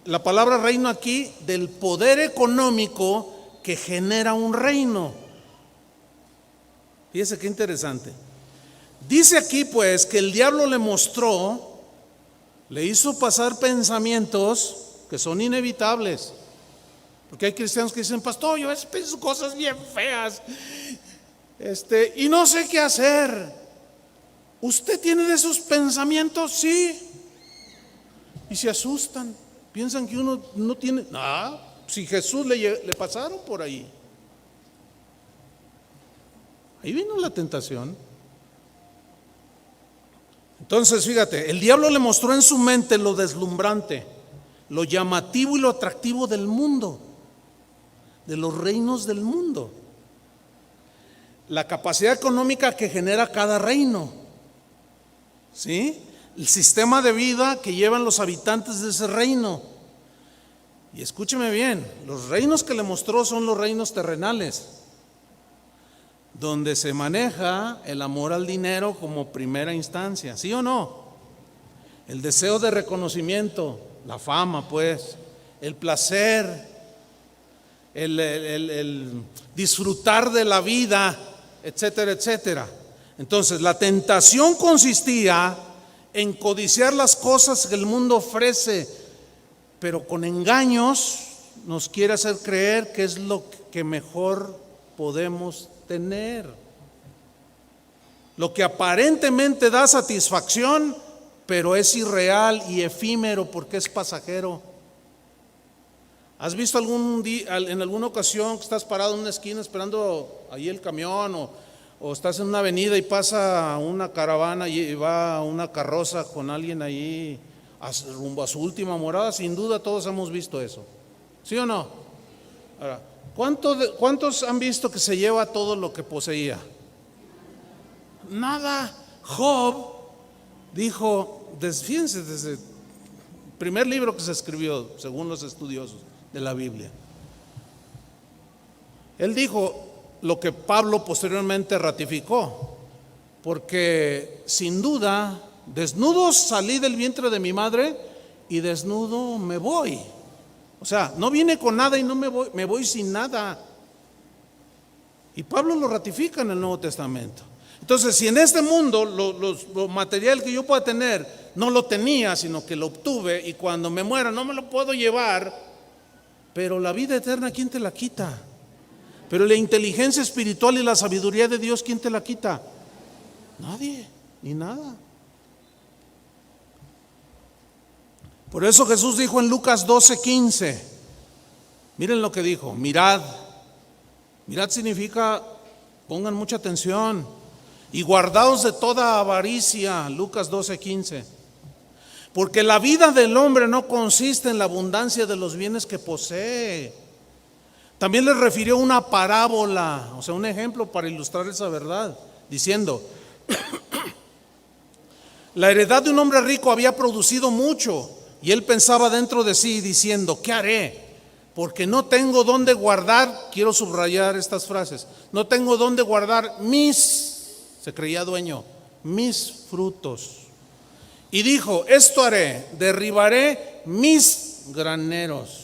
la palabra reino aquí del poder económico que genera un reino. Fíjese qué interesante. Dice aquí pues que el diablo le mostró, le hizo pasar pensamientos que son inevitables. Porque hay cristianos que dicen, pastor, yo a veces pienso cosas bien feas, y no sé qué hacer. ¿Usted tiene de esos pensamientos? Sí. Y se asustan, piensan que uno no tiene. Si Jesús le pasaron por ahí. Ahí vino la tentación. Entonces, fíjate, el diablo le mostró en su mente lo deslumbrante, lo llamativo y lo atractivo del mundo, de los reinos del mundo, la capacidad económica que genera cada reino, ¿sí? El sistema de vida que llevan los habitantes de ese reino. Y escúcheme bien, los reinos que le mostró son los reinos terrenales, donde se maneja el amor al dinero como primera instancia, ¿sí o no? El deseo de reconocimiento, la fama pues, el placer, el disfrutar de la vida, etcétera, etcétera. Entonces la tentación consistía en codiciar las cosas que el mundo ofrece, pero con engaños nos quiere hacer creer que es lo que mejor podemos tener, lo que aparentemente da satisfacción, pero es irreal y efímero porque es pasajero. ¿Has visto algún día, en alguna ocasión, que estás parado en una esquina esperando ahí el camión, o estás en una avenida y pasa una caravana y va una carroza con alguien ahí rumbo a su última morada? Sin duda todos hemos visto eso, ¿sí o no? Ahora, ¿cuántos han visto que se lleva todo lo que poseía? Nada. Job dijo, fíjense, desde el primer libro que se escribió, según los estudiosos de la Biblia, él dijo lo que Pablo posteriormente ratificó, porque sin duda, desnudo salí del vientre de mi madre y desnudo me voy. O sea, no vine con nada y no me voy sin nada. Y Pablo lo ratifica en el Nuevo Testamento. Entonces, si en este mundo lo material que yo pueda tener no lo tenía, sino que lo obtuve, y cuando me muera no me lo puedo llevar, pero la vida eterna, ¿quién te la quita? Pero la inteligencia espiritual y la sabiduría de Dios, ¿quién te la quita? Nadie, ni nada. Por eso Jesús dijo en Lucas 12:15, miren lo que dijo, mirad significa pongan mucha atención, y guardaos de toda avaricia, Lucas 12:15, porque la vida del hombre no consiste en la abundancia de los bienes que posee. También les refirió una parábola, o sea, un ejemplo para ilustrar esa verdad, diciendo, la heredad de un hombre rico había producido mucho, y él pensaba dentro de sí diciendo, ¿qué haré? Porque no tengo dónde guardar, quiero subrayar estas frases, no tengo dónde guardar se creía dueño, mis frutos. Y dijo, esto haré, derribaré mis graneros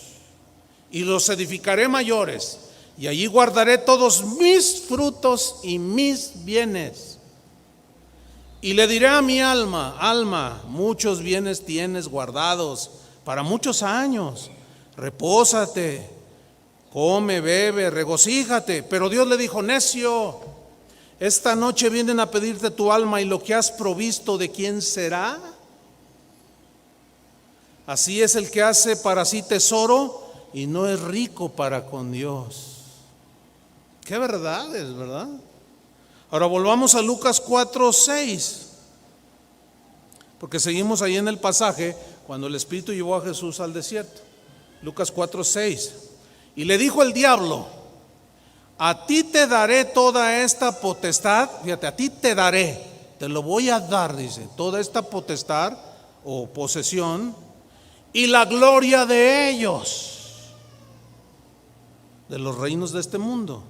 y los edificaré mayores, y allí guardaré todos mis frutos y mis bienes. Y le diré a mi alma, muchos bienes tienes guardados para muchos años, repósate, come, bebe, regocíjate. Pero Dios le dijo, necio, esta noche vienen a pedirte tu alma, y lo que has provisto, ¿de quién será? Así es el que hace para sí tesoro y no es rico para con Dios. Qué verdades, ¿verdad? Ahora volvamos a Lucas 4:6, porque seguimos ahí en el pasaje cuando el Espíritu llevó a Jesús al desierto. Lucas 4:6. Y le dijo el diablo: a ti te daré toda esta potestad. Fíjate, a ti te daré, te lo voy a dar, dice, toda esta potestad o posesión y la gloria de ellos, de los reinos de este mundo.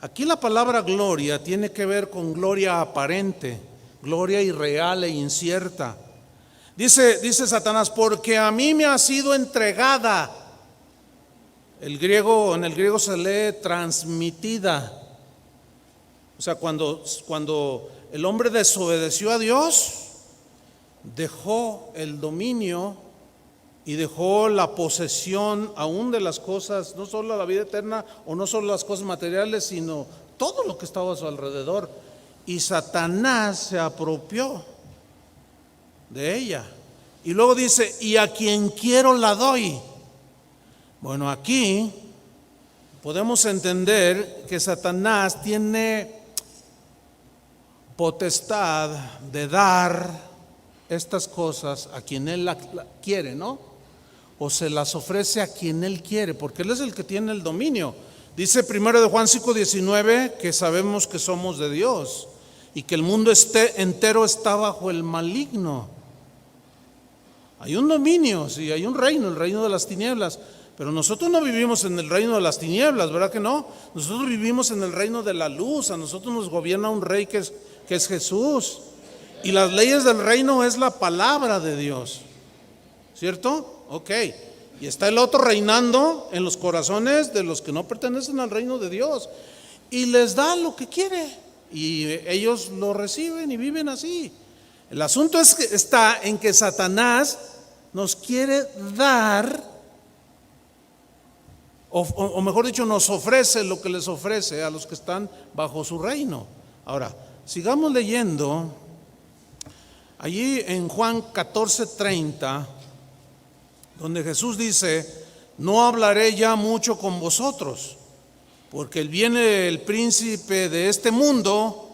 Aquí la palabra gloria tiene que ver con gloria aparente, gloria irreal e incierta. Dice Satanás: porque a mí me ha sido entregada. En el griego se lee transmitida. O sea, cuando el hombre desobedeció a Dios, dejó el dominio y dejó la posesión aún de las cosas, no solo la vida eterna o no solo las cosas materiales, sino todo lo que estaba a su alrededor. Y Satanás se apropió de ella. Y luego dice: y a quien quiero la doy. Bueno, aquí podemos entender que Satanás tiene potestad de dar estas cosas a quien él la quiere, ¿no? O se las ofrece a quien él quiere, porque él es el que tiene el dominio. Dice 1 Juan 5:19 que sabemos que somos de Dios y que el mundo entero está bajo el maligno. Hay un dominio, sí, hay un reino, el reino de las tinieblas. Pero nosotros no vivimos en el reino de las tinieblas, ¿verdad que no? Nosotros vivimos en el reino de la luz. A nosotros nos gobierna un rey que es Jesús. Y las leyes del reino es la palabra de Dios, ¿cierto? Ok. Y está el otro reinando en los corazones de los que no pertenecen al reino de Dios. Y les da lo que quiere. Y ellos lo reciben y viven así. El asunto está en que Satanás nos quiere dar, o mejor dicho, nos ofrece lo que les ofrece a los que están bajo su reino. Ahora, sigamos leyendo. Allí en Juan 14:30, donde Jesús dice: no hablaré ya mucho con vosotros, porque viene el príncipe de este mundo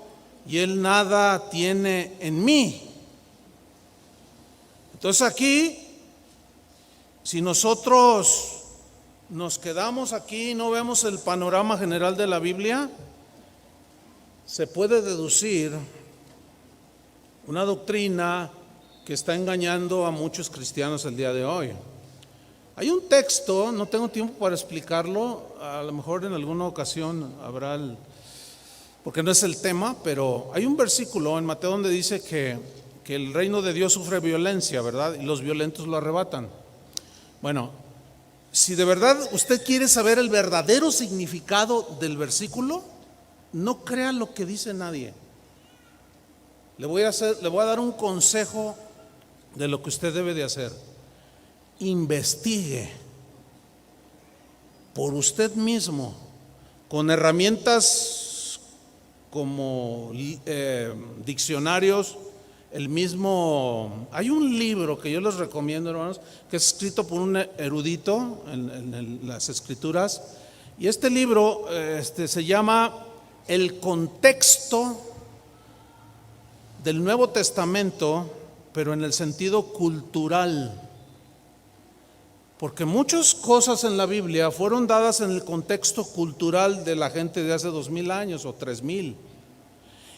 y él nada tiene en mí. Entonces aquí, si nosotros nos quedamos aquí y no vemos el panorama general de la Biblia, se puede deducir una doctrina que está engañando a muchos cristianos el día de hoy. Hay un texto, no tengo tiempo para explicarlo, a lo mejor en alguna ocasión habrá porque no es el tema, pero hay un versículo en Mateo donde dice que el reino de Dios sufre violencia, ¿verdad? Y los violentos lo arrebatan. Bueno, si de verdad usted quiere saber el verdadero significado del versículo, no crea lo que dice nadie. Le voy a dar un consejo de lo que usted debe de hacer. Investigue por usted mismo, con herramientas como diccionarios. Hay un libro que yo les recomiendo, hermanos, que es escrito por un erudito en las escrituras, y este libro se llama El contexto del Nuevo Testamento, pero en el sentido cultural, porque muchas cosas en la Biblia fueron dadas en el contexto cultural de la gente de hace 2000 años o 3000.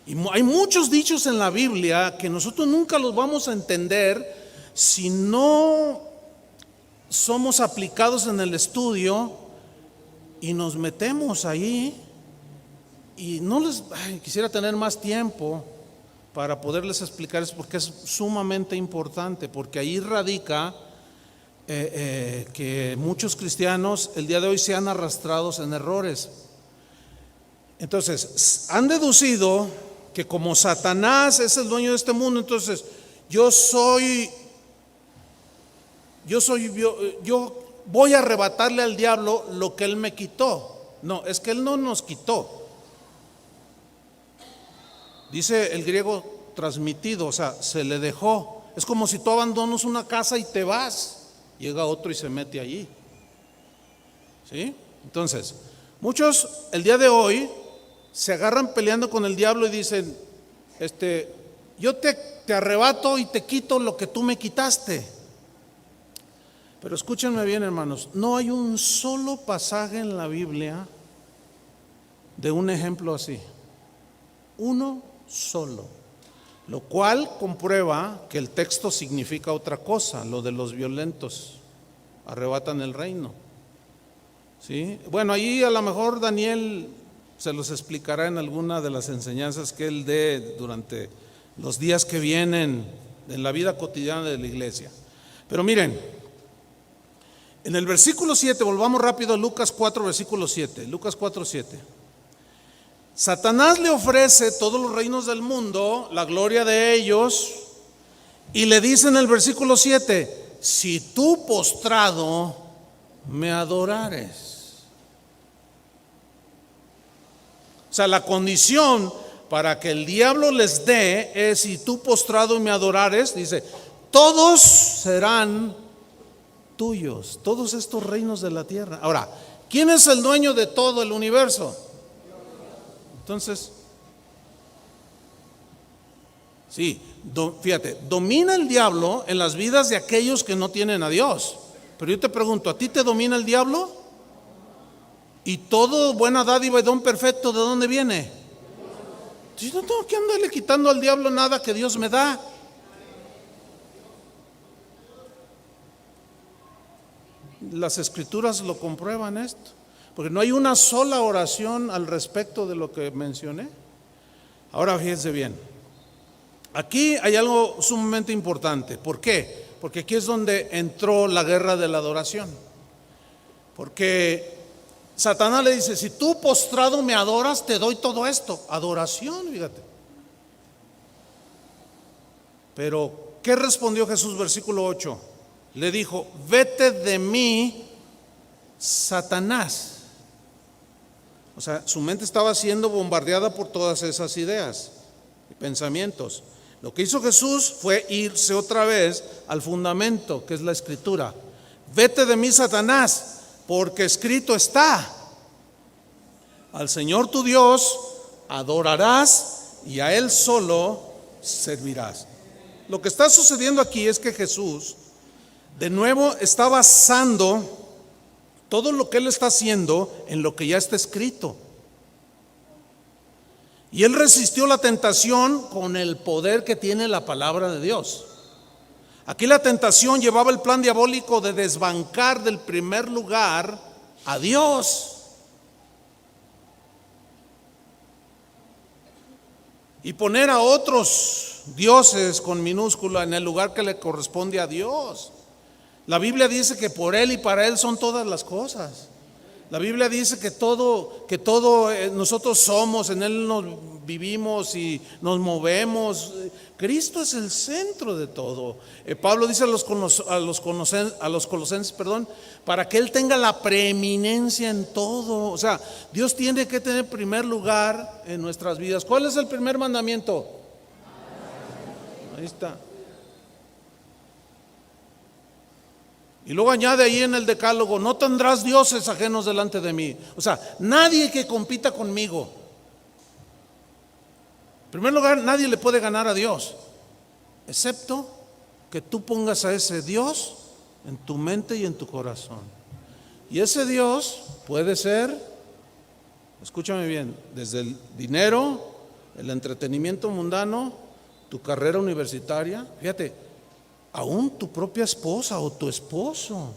Y hay muchos dichos en la Biblia que nosotros nunca los vamos a entender si no somos aplicados en el estudio y nos metemos ahí. Y quisiera tener más tiempo para poderles explicar eso, porque es sumamente importante, porque ahí radica que muchos cristianos el día de hoy sean arrastrados en errores. Entonces, han deducido que como Satanás es el dueño de este mundo, entonces yo voy a arrebatarle al diablo lo que él me quitó. No, es que él no nos quitó. Dice el griego transmitido, o sea, se le dejó. Es como si tú abandonas una casa y te vas, llega otro y se mete allí. ¿Sí? Entonces, muchos el día de hoy se agarran peleando con el diablo y dicen: yo te arrebato y te quito lo que tú me quitaste. Pero escúchenme bien, hermanos, no hay un solo pasaje en la Biblia de un ejemplo así. Uno solo. Lo cual comprueba que el texto significa otra cosa, lo de los violentos arrebatan el reino. ¿Sí? Bueno, ahí a lo mejor Daniel se los explicará en alguna de las enseñanzas que él dé durante los días que vienen en la vida cotidiana de la iglesia. Pero miren, en el versículo 7, volvamos rápido a Lucas 4, versículo 7. Lucas 4, 7. Satanás le ofrece todos los reinos del mundo, la gloria de ellos, y le dice en el versículo 7, si tú postrado me adorares. O sea, la condición para que el diablo les dé es, si tú postrado me adorares, dice, todos serán tuyos, todos estos reinos de la tierra. Ahora, ¿quién es el dueño de todo el universo? Entonces, sí, fíjate, domina el diablo en las vidas de aquellos que no tienen a Dios. Pero yo te pregunto, ¿a ti te domina el diablo? Y todo buena dádiva y don perfecto, ¿de dónde viene? Yo no tengo que andarle quitando al diablo nada que Dios me da. Las escrituras lo comprueban esto, porque no hay una sola oración al respecto de lo que mencioné. Ahora fíjense bien, aquí hay algo sumamente importante. ¿Por qué? Porque aquí es donde entró la guerra de la adoración. Porque Satanás le dice, si tú postrado me adoras, te doy todo esto. Adoración, fíjate. Pero, ¿qué respondió Jesús? Versículo 8. Le dijo, vete de mí, Satanás. O sea, su mente estaba siendo bombardeada por todas esas ideas y pensamientos. Lo que hizo Jesús fue irse otra vez al fundamento, que es la escritura. Vete de mí, Satanás, porque escrito está, al Señor tu Dios adorarás y a Él solo servirás. Lo que está sucediendo aquí es que Jesús de nuevo está basando todo lo que Él está haciendo en lo que ya está escrito. Y Él resistió la tentación con el poder que tiene la palabra de Dios. Aquí la tentación llevaba el plan diabólico de desbancar del primer lugar a Dios. Y poner a otros dioses con minúscula en el lugar que le corresponde a Dios. La Biblia dice que por Él y para Él son todas las cosas. La Biblia dice que todo nosotros somos, en Él nos vivimos y nos movemos. Cristo es el centro de todo. Pablo dice a los colosenses, para que Él tenga la preeminencia en todo. O sea, Dios tiene que tener primer lugar en nuestras vidas. ¿Cuál es el primer mandamiento? Ahí está. Y luego añade ahí en el decálogo, no tendrás dioses ajenos delante de mí. O sea, nadie que compita conmigo. En primer lugar, nadie le puede ganar a Dios, excepto que tú pongas a ese Dios en tu mente y en tu corazón. Y ese Dios puede ser, escúchame bien, desde el dinero, el entretenimiento mundano, tu carrera universitaria, fíjate, aún tu propia esposa o tu esposo.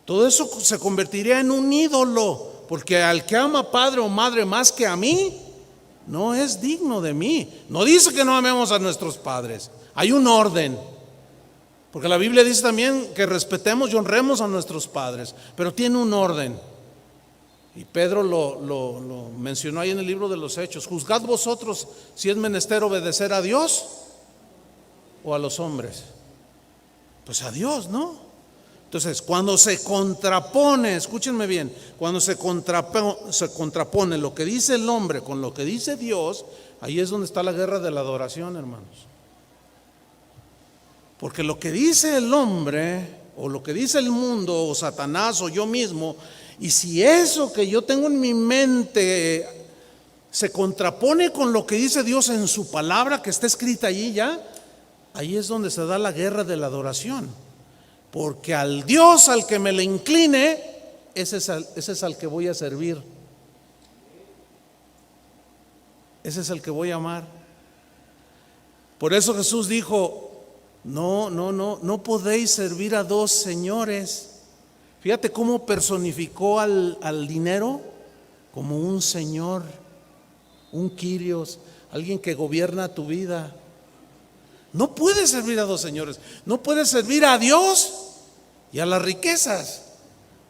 Todo eso se convertiría en un ídolo, porque al que ama padre o madre más que a mí, no es digno de mí. No dice que no amemos a nuestros padres, hay un orden, porque la Biblia dice también que respetemos y honremos a nuestros padres, pero tiene un orden. Y Pedro lo mencionó ahí en el libro de los Hechos. Juzgad vosotros si es menester obedecer a Dios o a los hombres. Pues a Dios, ¿no? Entonces, cuando se contrapone, escúchenme bien, cuando se contrapone lo que dice el hombre con lo que dice Dios, ahí es donde está la guerra de la adoración, hermanos. Porque lo que dice el hombre, o lo que dice el mundo, o Satanás, o yo mismo, y si eso que yo tengo en mi mente se contrapone con lo que dice Dios en su palabra que está escrita allí ya, ahí es donde se da la guerra de la adoración. porque al Dios al que me le incline, ese es al que voy a servir. Ese es el que voy a amar. Por eso Jesús dijo, no podéis servir a dos señores. Fíjate cómo personificó al dinero como un señor, un Kyrios, alguien que gobierna tu vida. No puedes servir a dos señores. No puedes servir a Dios y a las riquezas.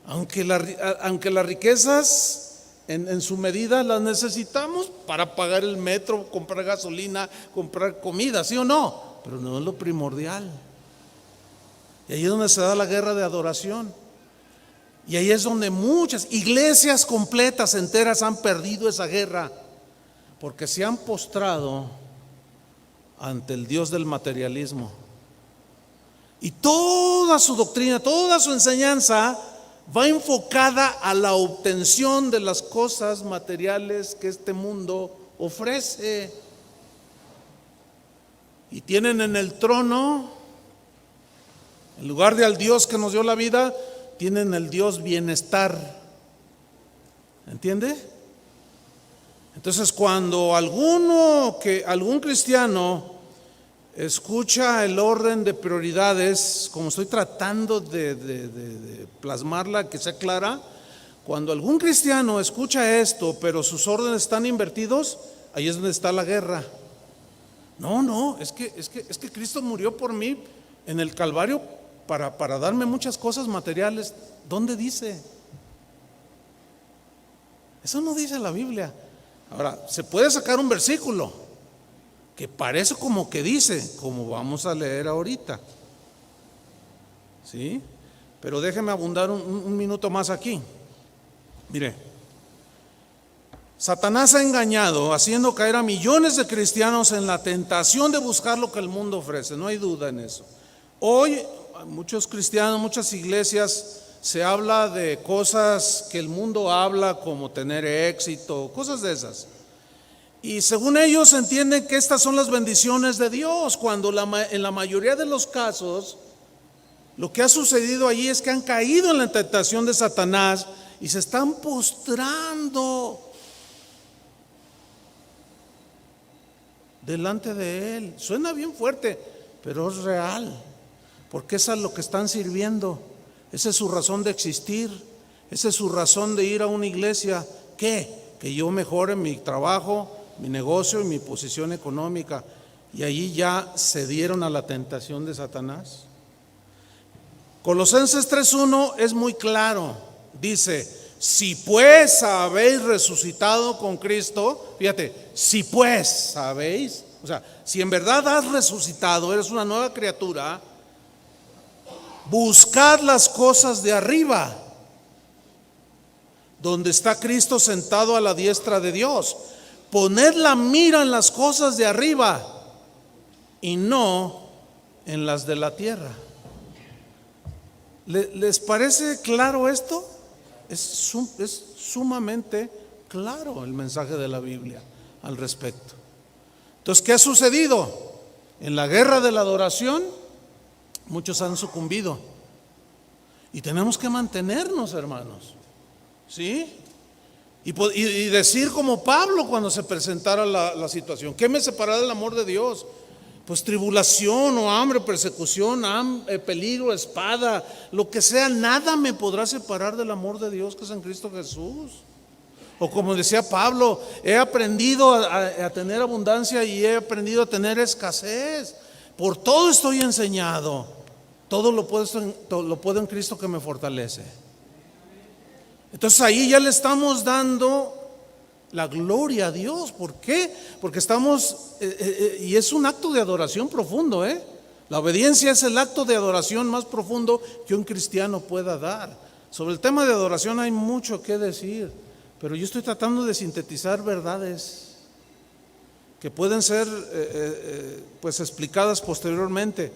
Aunque las riquezas en su medida las necesitamos para pagar el metro, comprar gasolina, comprar comida, ¿sí o no? Pero no es lo primordial. Y ahí es donde se da la guerra de adoración. Y ahí es donde muchas iglesias completas, enteras, han perdido esa guerra, porque se han postrado ante el Dios del materialismo. Y toda su doctrina, toda su enseñanza va enfocada a la obtención de las cosas materiales que este mundo ofrece. Y tienen en el trono, en lugar de al Dios que nos dio la vida, tienen el Dios bienestar. ¿Entiende? Entonces, cuando algún cristiano escucha el orden de prioridades, como estoy tratando de plasmarla, que sea clara, cuando algún cristiano escucha esto, pero sus órdenes están invertidos, ahí es donde está la guerra. No, es que Cristo murió por mí en el Calvario para darme muchas cosas materiales. ¿Dónde dice? Eso no dice la Biblia. Ahora, se puede sacar un versículo que parece como que dice, como vamos a leer ahorita, ¿sí? Pero déjeme abundar un minuto más aquí. Mire, Satanás ha engañado, haciendo caer a millones de cristianos en la tentación de buscar lo que el mundo ofrece. No hay duda en eso. Hoy muchos cristianos, muchas iglesias, se habla de cosas que el mundo habla, como tener éxito, cosas de esas. Y según ellos entienden que estas son las bendiciones de Dios, cuando en la mayoría de los casos lo que ha sucedido allí es que han caído en la tentación de Satanás y se están postrando delante de él. Suena bien fuerte, pero es real, porque es a lo que están sirviendo. Esa es su razón de existir, esa es su razón de ir a una iglesia. ¿Qué? Que yo mejore mi trabajo, mi negocio y mi posición económica. Y allí ya cedieron a la tentación de Satanás. Colosenses 3:1 es muy claro. Dice, si pues habéis resucitado con Cristo, fíjate, si pues sabéis, o sea, si en verdad has resucitado, eres una nueva criatura, buscad las cosas de arriba, donde está Cristo sentado a la diestra de Dios. Poned la mira en las cosas de arriba y no en las de la tierra. ¿Les parece claro esto? Es sumamente claro el mensaje de la Biblia al respecto. Entonces, ¿qué ha sucedido? En la guerra de la adoración, muchos han sucumbido. Y tenemos que mantenernos, hermanos. ¿Sí? Y decir como Pablo cuando se presentara la situación: ¿qué me separará del amor de Dios? Pues tribulación o hambre, persecución, peligro, espada, lo que sea, nada me podrá separar del amor de Dios que es en Cristo Jesús. O como decía Pablo, he aprendido a tener abundancia y he aprendido a tener escasez. Por todo estoy enseñado. Todo lo puedo en Cristo que me fortalece. Entonces ahí ya le estamos dando la gloria a Dios. ¿Por qué? Porque estamos, y es un acto de adoración profundo, La obediencia es el acto de adoración más profundo que un cristiano pueda dar. Sobre el tema de adoración hay mucho que decir, pero yo estoy tratando de sintetizar verdades que pueden ser pues explicadas posteriormente.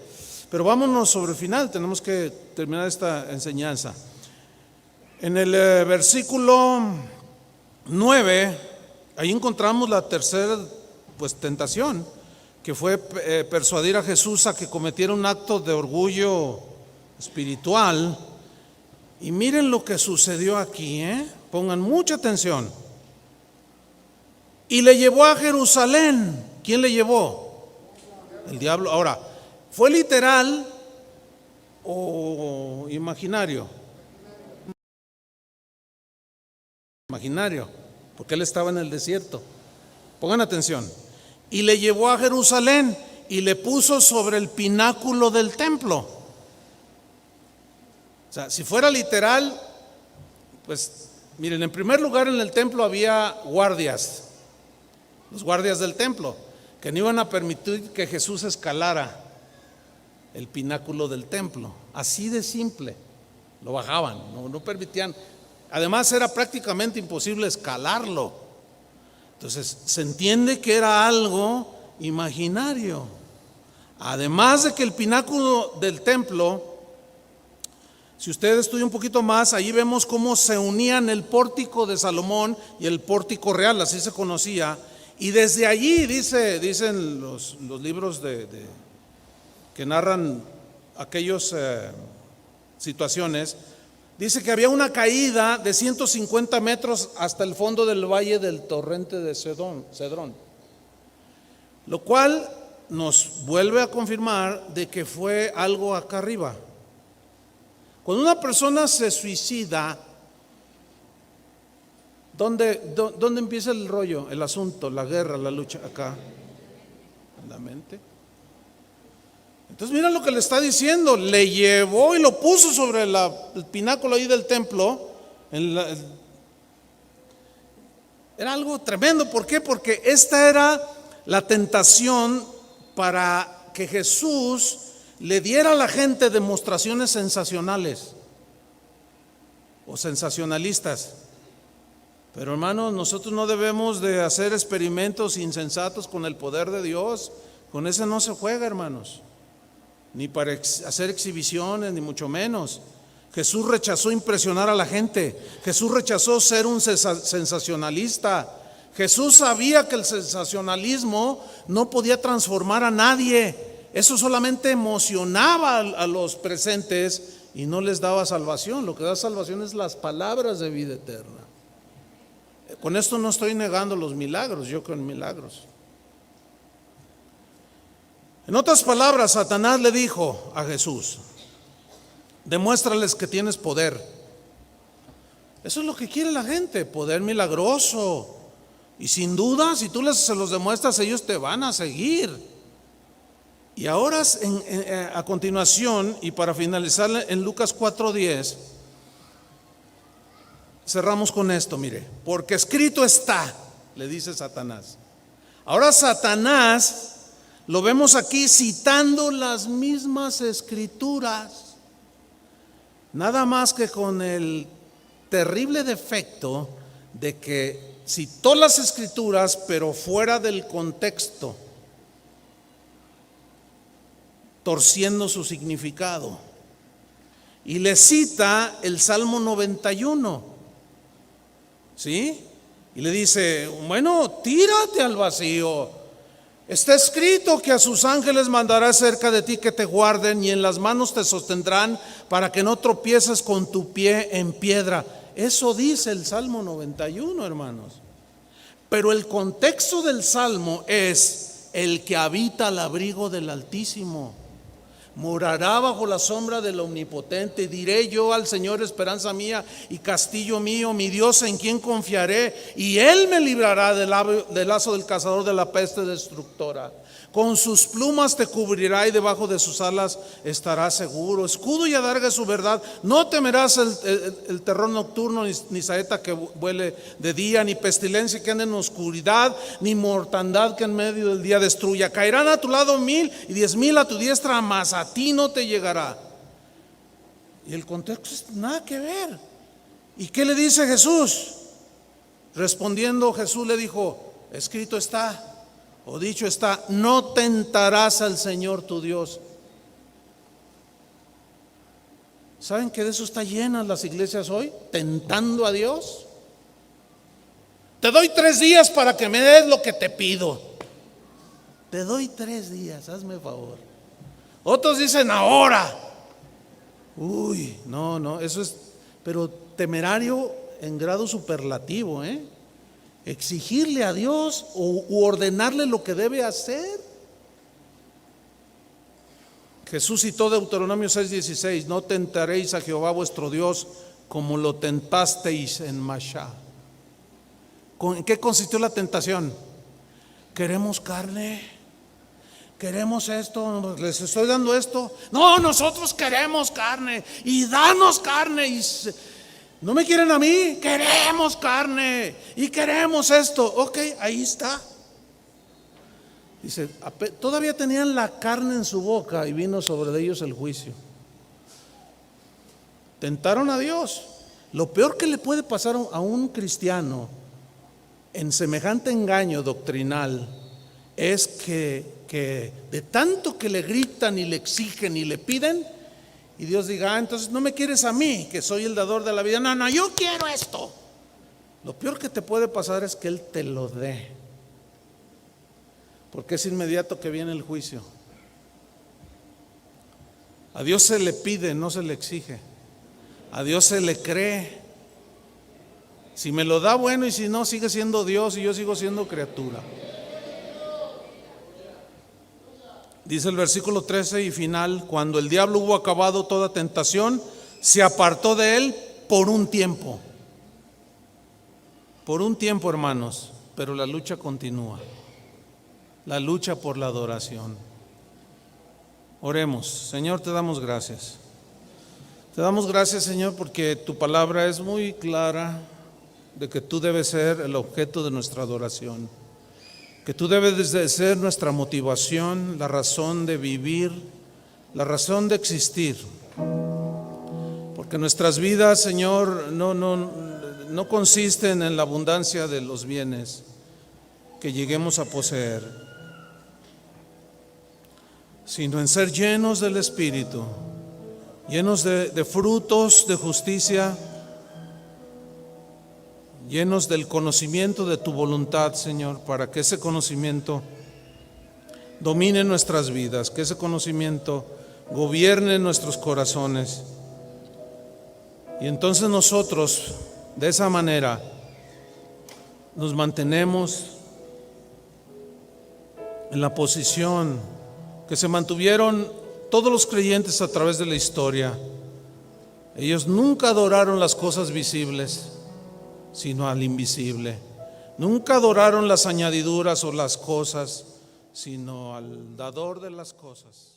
Pero vámonos sobre el final, tenemos que terminar esta enseñanza. En el versículo 9, ahí encontramos la tercera tentación, que fue persuadir a Jesús a que cometiera un acto de orgullo espiritual. Y miren lo que sucedió aquí, pongan mucha atención. Y le llevó a Jerusalén. ¿Quién le llevó? El diablo. Ahora, ¿fue literal o imaginario? Imaginario, porque él estaba en el desierto. Pongan atención. Y le llevó a Jerusalén y le puso sobre el pináculo del templo. O sea, si fuera literal, pues miren, en primer lugar en el templo había guardias, los guardias del templo, que no iban a permitir que Jesús escalara el pináculo del templo. Así de simple, lo bajaban, no permitían. Además era prácticamente imposible escalarlo. Entonces se entiende que era algo imaginario. Además de que el pináculo del templo, si usted estudia un poquito más, ahí vemos cómo se unían el pórtico de Salomón y el pórtico real, así se conocía. Y desde allí dicen los libros que narran aquellas situaciones, dice que había una caída de 150 metros hasta el fondo del valle del torrente de Cedrón, lo cual nos vuelve a confirmar de que fue algo acá arriba. Cuando una persona se suicida, ¿dónde empieza el rollo, el asunto, la guerra, la lucha? Acá, en la mente. Entonces mira lo que le está diciendo, le llevó y lo puso sobre el pináculo ahí del templo. Era algo tremendo. ¿Por qué? Porque esta era la tentación para que Jesús le diera a la gente demostraciones sensacionales o sensacionalistas. Pero hermanos, nosotros no debemos de hacer experimentos insensatos con el poder de Dios. Con ese no se juega, hermanos, ni para hacer exhibiciones, ni mucho menos. Jesús rechazó impresionar a la gente. Jesús rechazó ser un sensacionalista. Jesús sabía que el sensacionalismo no podía transformar a nadie. Eso solamente emocionaba a los presentes y no les daba salvación. Lo que da salvación es las palabras de vida eterna. Con esto no estoy negando los milagros, yo creo en milagros. En otras palabras, Satanás le dijo a Jesús: demuéstrales que tienes poder. Eso es lo que quiere la gente, poder milagroso. Y sin duda, si tú se los demuestras, ellos te van a seguir. Y ahora a continuación, y para finalizar en Lucas 4:10, cerramos con esto, mire. Porque escrito está, le dice Satanás. Ahora Satanás lo vemos aquí citando las mismas escrituras, nada más que con el terrible defecto de que citó las escrituras pero fuera del contexto, torciendo su significado. Y le cita el Salmo 91, ¿sí? Y le dice: bueno, tírate al vacío. Está escrito que a sus ángeles mandará cerca de ti que te guarden, y en las manos te sostendrán para que no tropieces con tu pie en piedra. Eso dice el Salmo 91, hermanos. Pero el contexto del Salmo es: el que habita al abrigo del Altísimo morará bajo la sombra del Omnipotente. Diré yo al Señor: esperanza mía y castillo mío, mi Dios en quien confiaré, y Él me librará del lazo del cazador, de la peste destructora. Con sus plumas te cubrirá y debajo de sus alas estarás seguro. Escudo y adarga es su verdad. No temerás el terror nocturno, ni saeta que vuele de día, ni pestilencia que ande en oscuridad, ni mortandad que en medio del día destruya. Caerán a tu lado 1000 y 10,000 a tu diestra, mas a ti no te llegará. Y el contexto es nada que ver. ¿Y qué le dice Jesús? Respondiendo, Jesús le dijo: escrito está, o dicho está, no tentarás al Señor tu Dios. ¿Saben que de eso está llenas las iglesias hoy? Tentando a Dios. Te doy 3 días para que me des lo que te pido. Te doy 3 días, hazme favor. Otros dicen ahora. Uy, no, eso es, pero temerario en grado superlativo, exigirle a Dios u ordenarle lo que debe hacer. Jesús citó Deuteronomio 6:16: no tentaréis a Jehová vuestro Dios como lo tentasteis en Masá. ¿En qué consistió la tentación? Queremos carne, queremos esto, les estoy dando esto. No, nosotros queremos carne y danos carne. Y no me quieren a mí, queremos carne y queremos esto. Ok, ahí está. Dice, todavía tenían la carne en su boca y vino sobre ellos el juicio. Tentaron a Dios. Lo peor que le puede pasar a un cristiano en semejante engaño doctrinal es que de tanto que le gritan y le exigen y le piden, y Dios diga, entonces no me quieres a mí, que soy el dador de la vida. No, yo quiero esto. Lo peor que te puede pasar es que Él te lo dé, porque es inmediato que viene el juicio. A Dios se le pide, no se le exige. A Dios se le cree. Si me lo da, bueno, y si no, sigue siendo Dios y yo sigo siendo criatura. Dice el versículo 13 y final: cuando el diablo hubo acabado toda tentación, se apartó de él por un tiempo. Por un tiempo, hermanos, pero la lucha continúa. La lucha por la adoración. Oremos. Señor, te damos gracias. Te damos gracias, Señor, porque tu palabra es muy clara de que tú debes ser el objeto de nuestra adoración, que tú debes de ser nuestra motivación, la razón de vivir, la razón de existir, porque nuestras vidas, Señor, no consisten en la abundancia de los bienes que lleguemos a poseer, sino en ser llenos del Espíritu, llenos de frutos de justicia, llenos del conocimiento de tu voluntad, Señor, para que ese conocimiento domine nuestras vidas, que ese conocimiento gobierne nuestros corazones. Y entonces nosotros, de esa manera, nos mantenemos en la posición que se mantuvieron todos los creyentes a través de la historia. Ellos nunca adoraron las cosas visibles, sino al invisible. Nunca adoraron las añadiduras o las cosas, sino al dador de las cosas.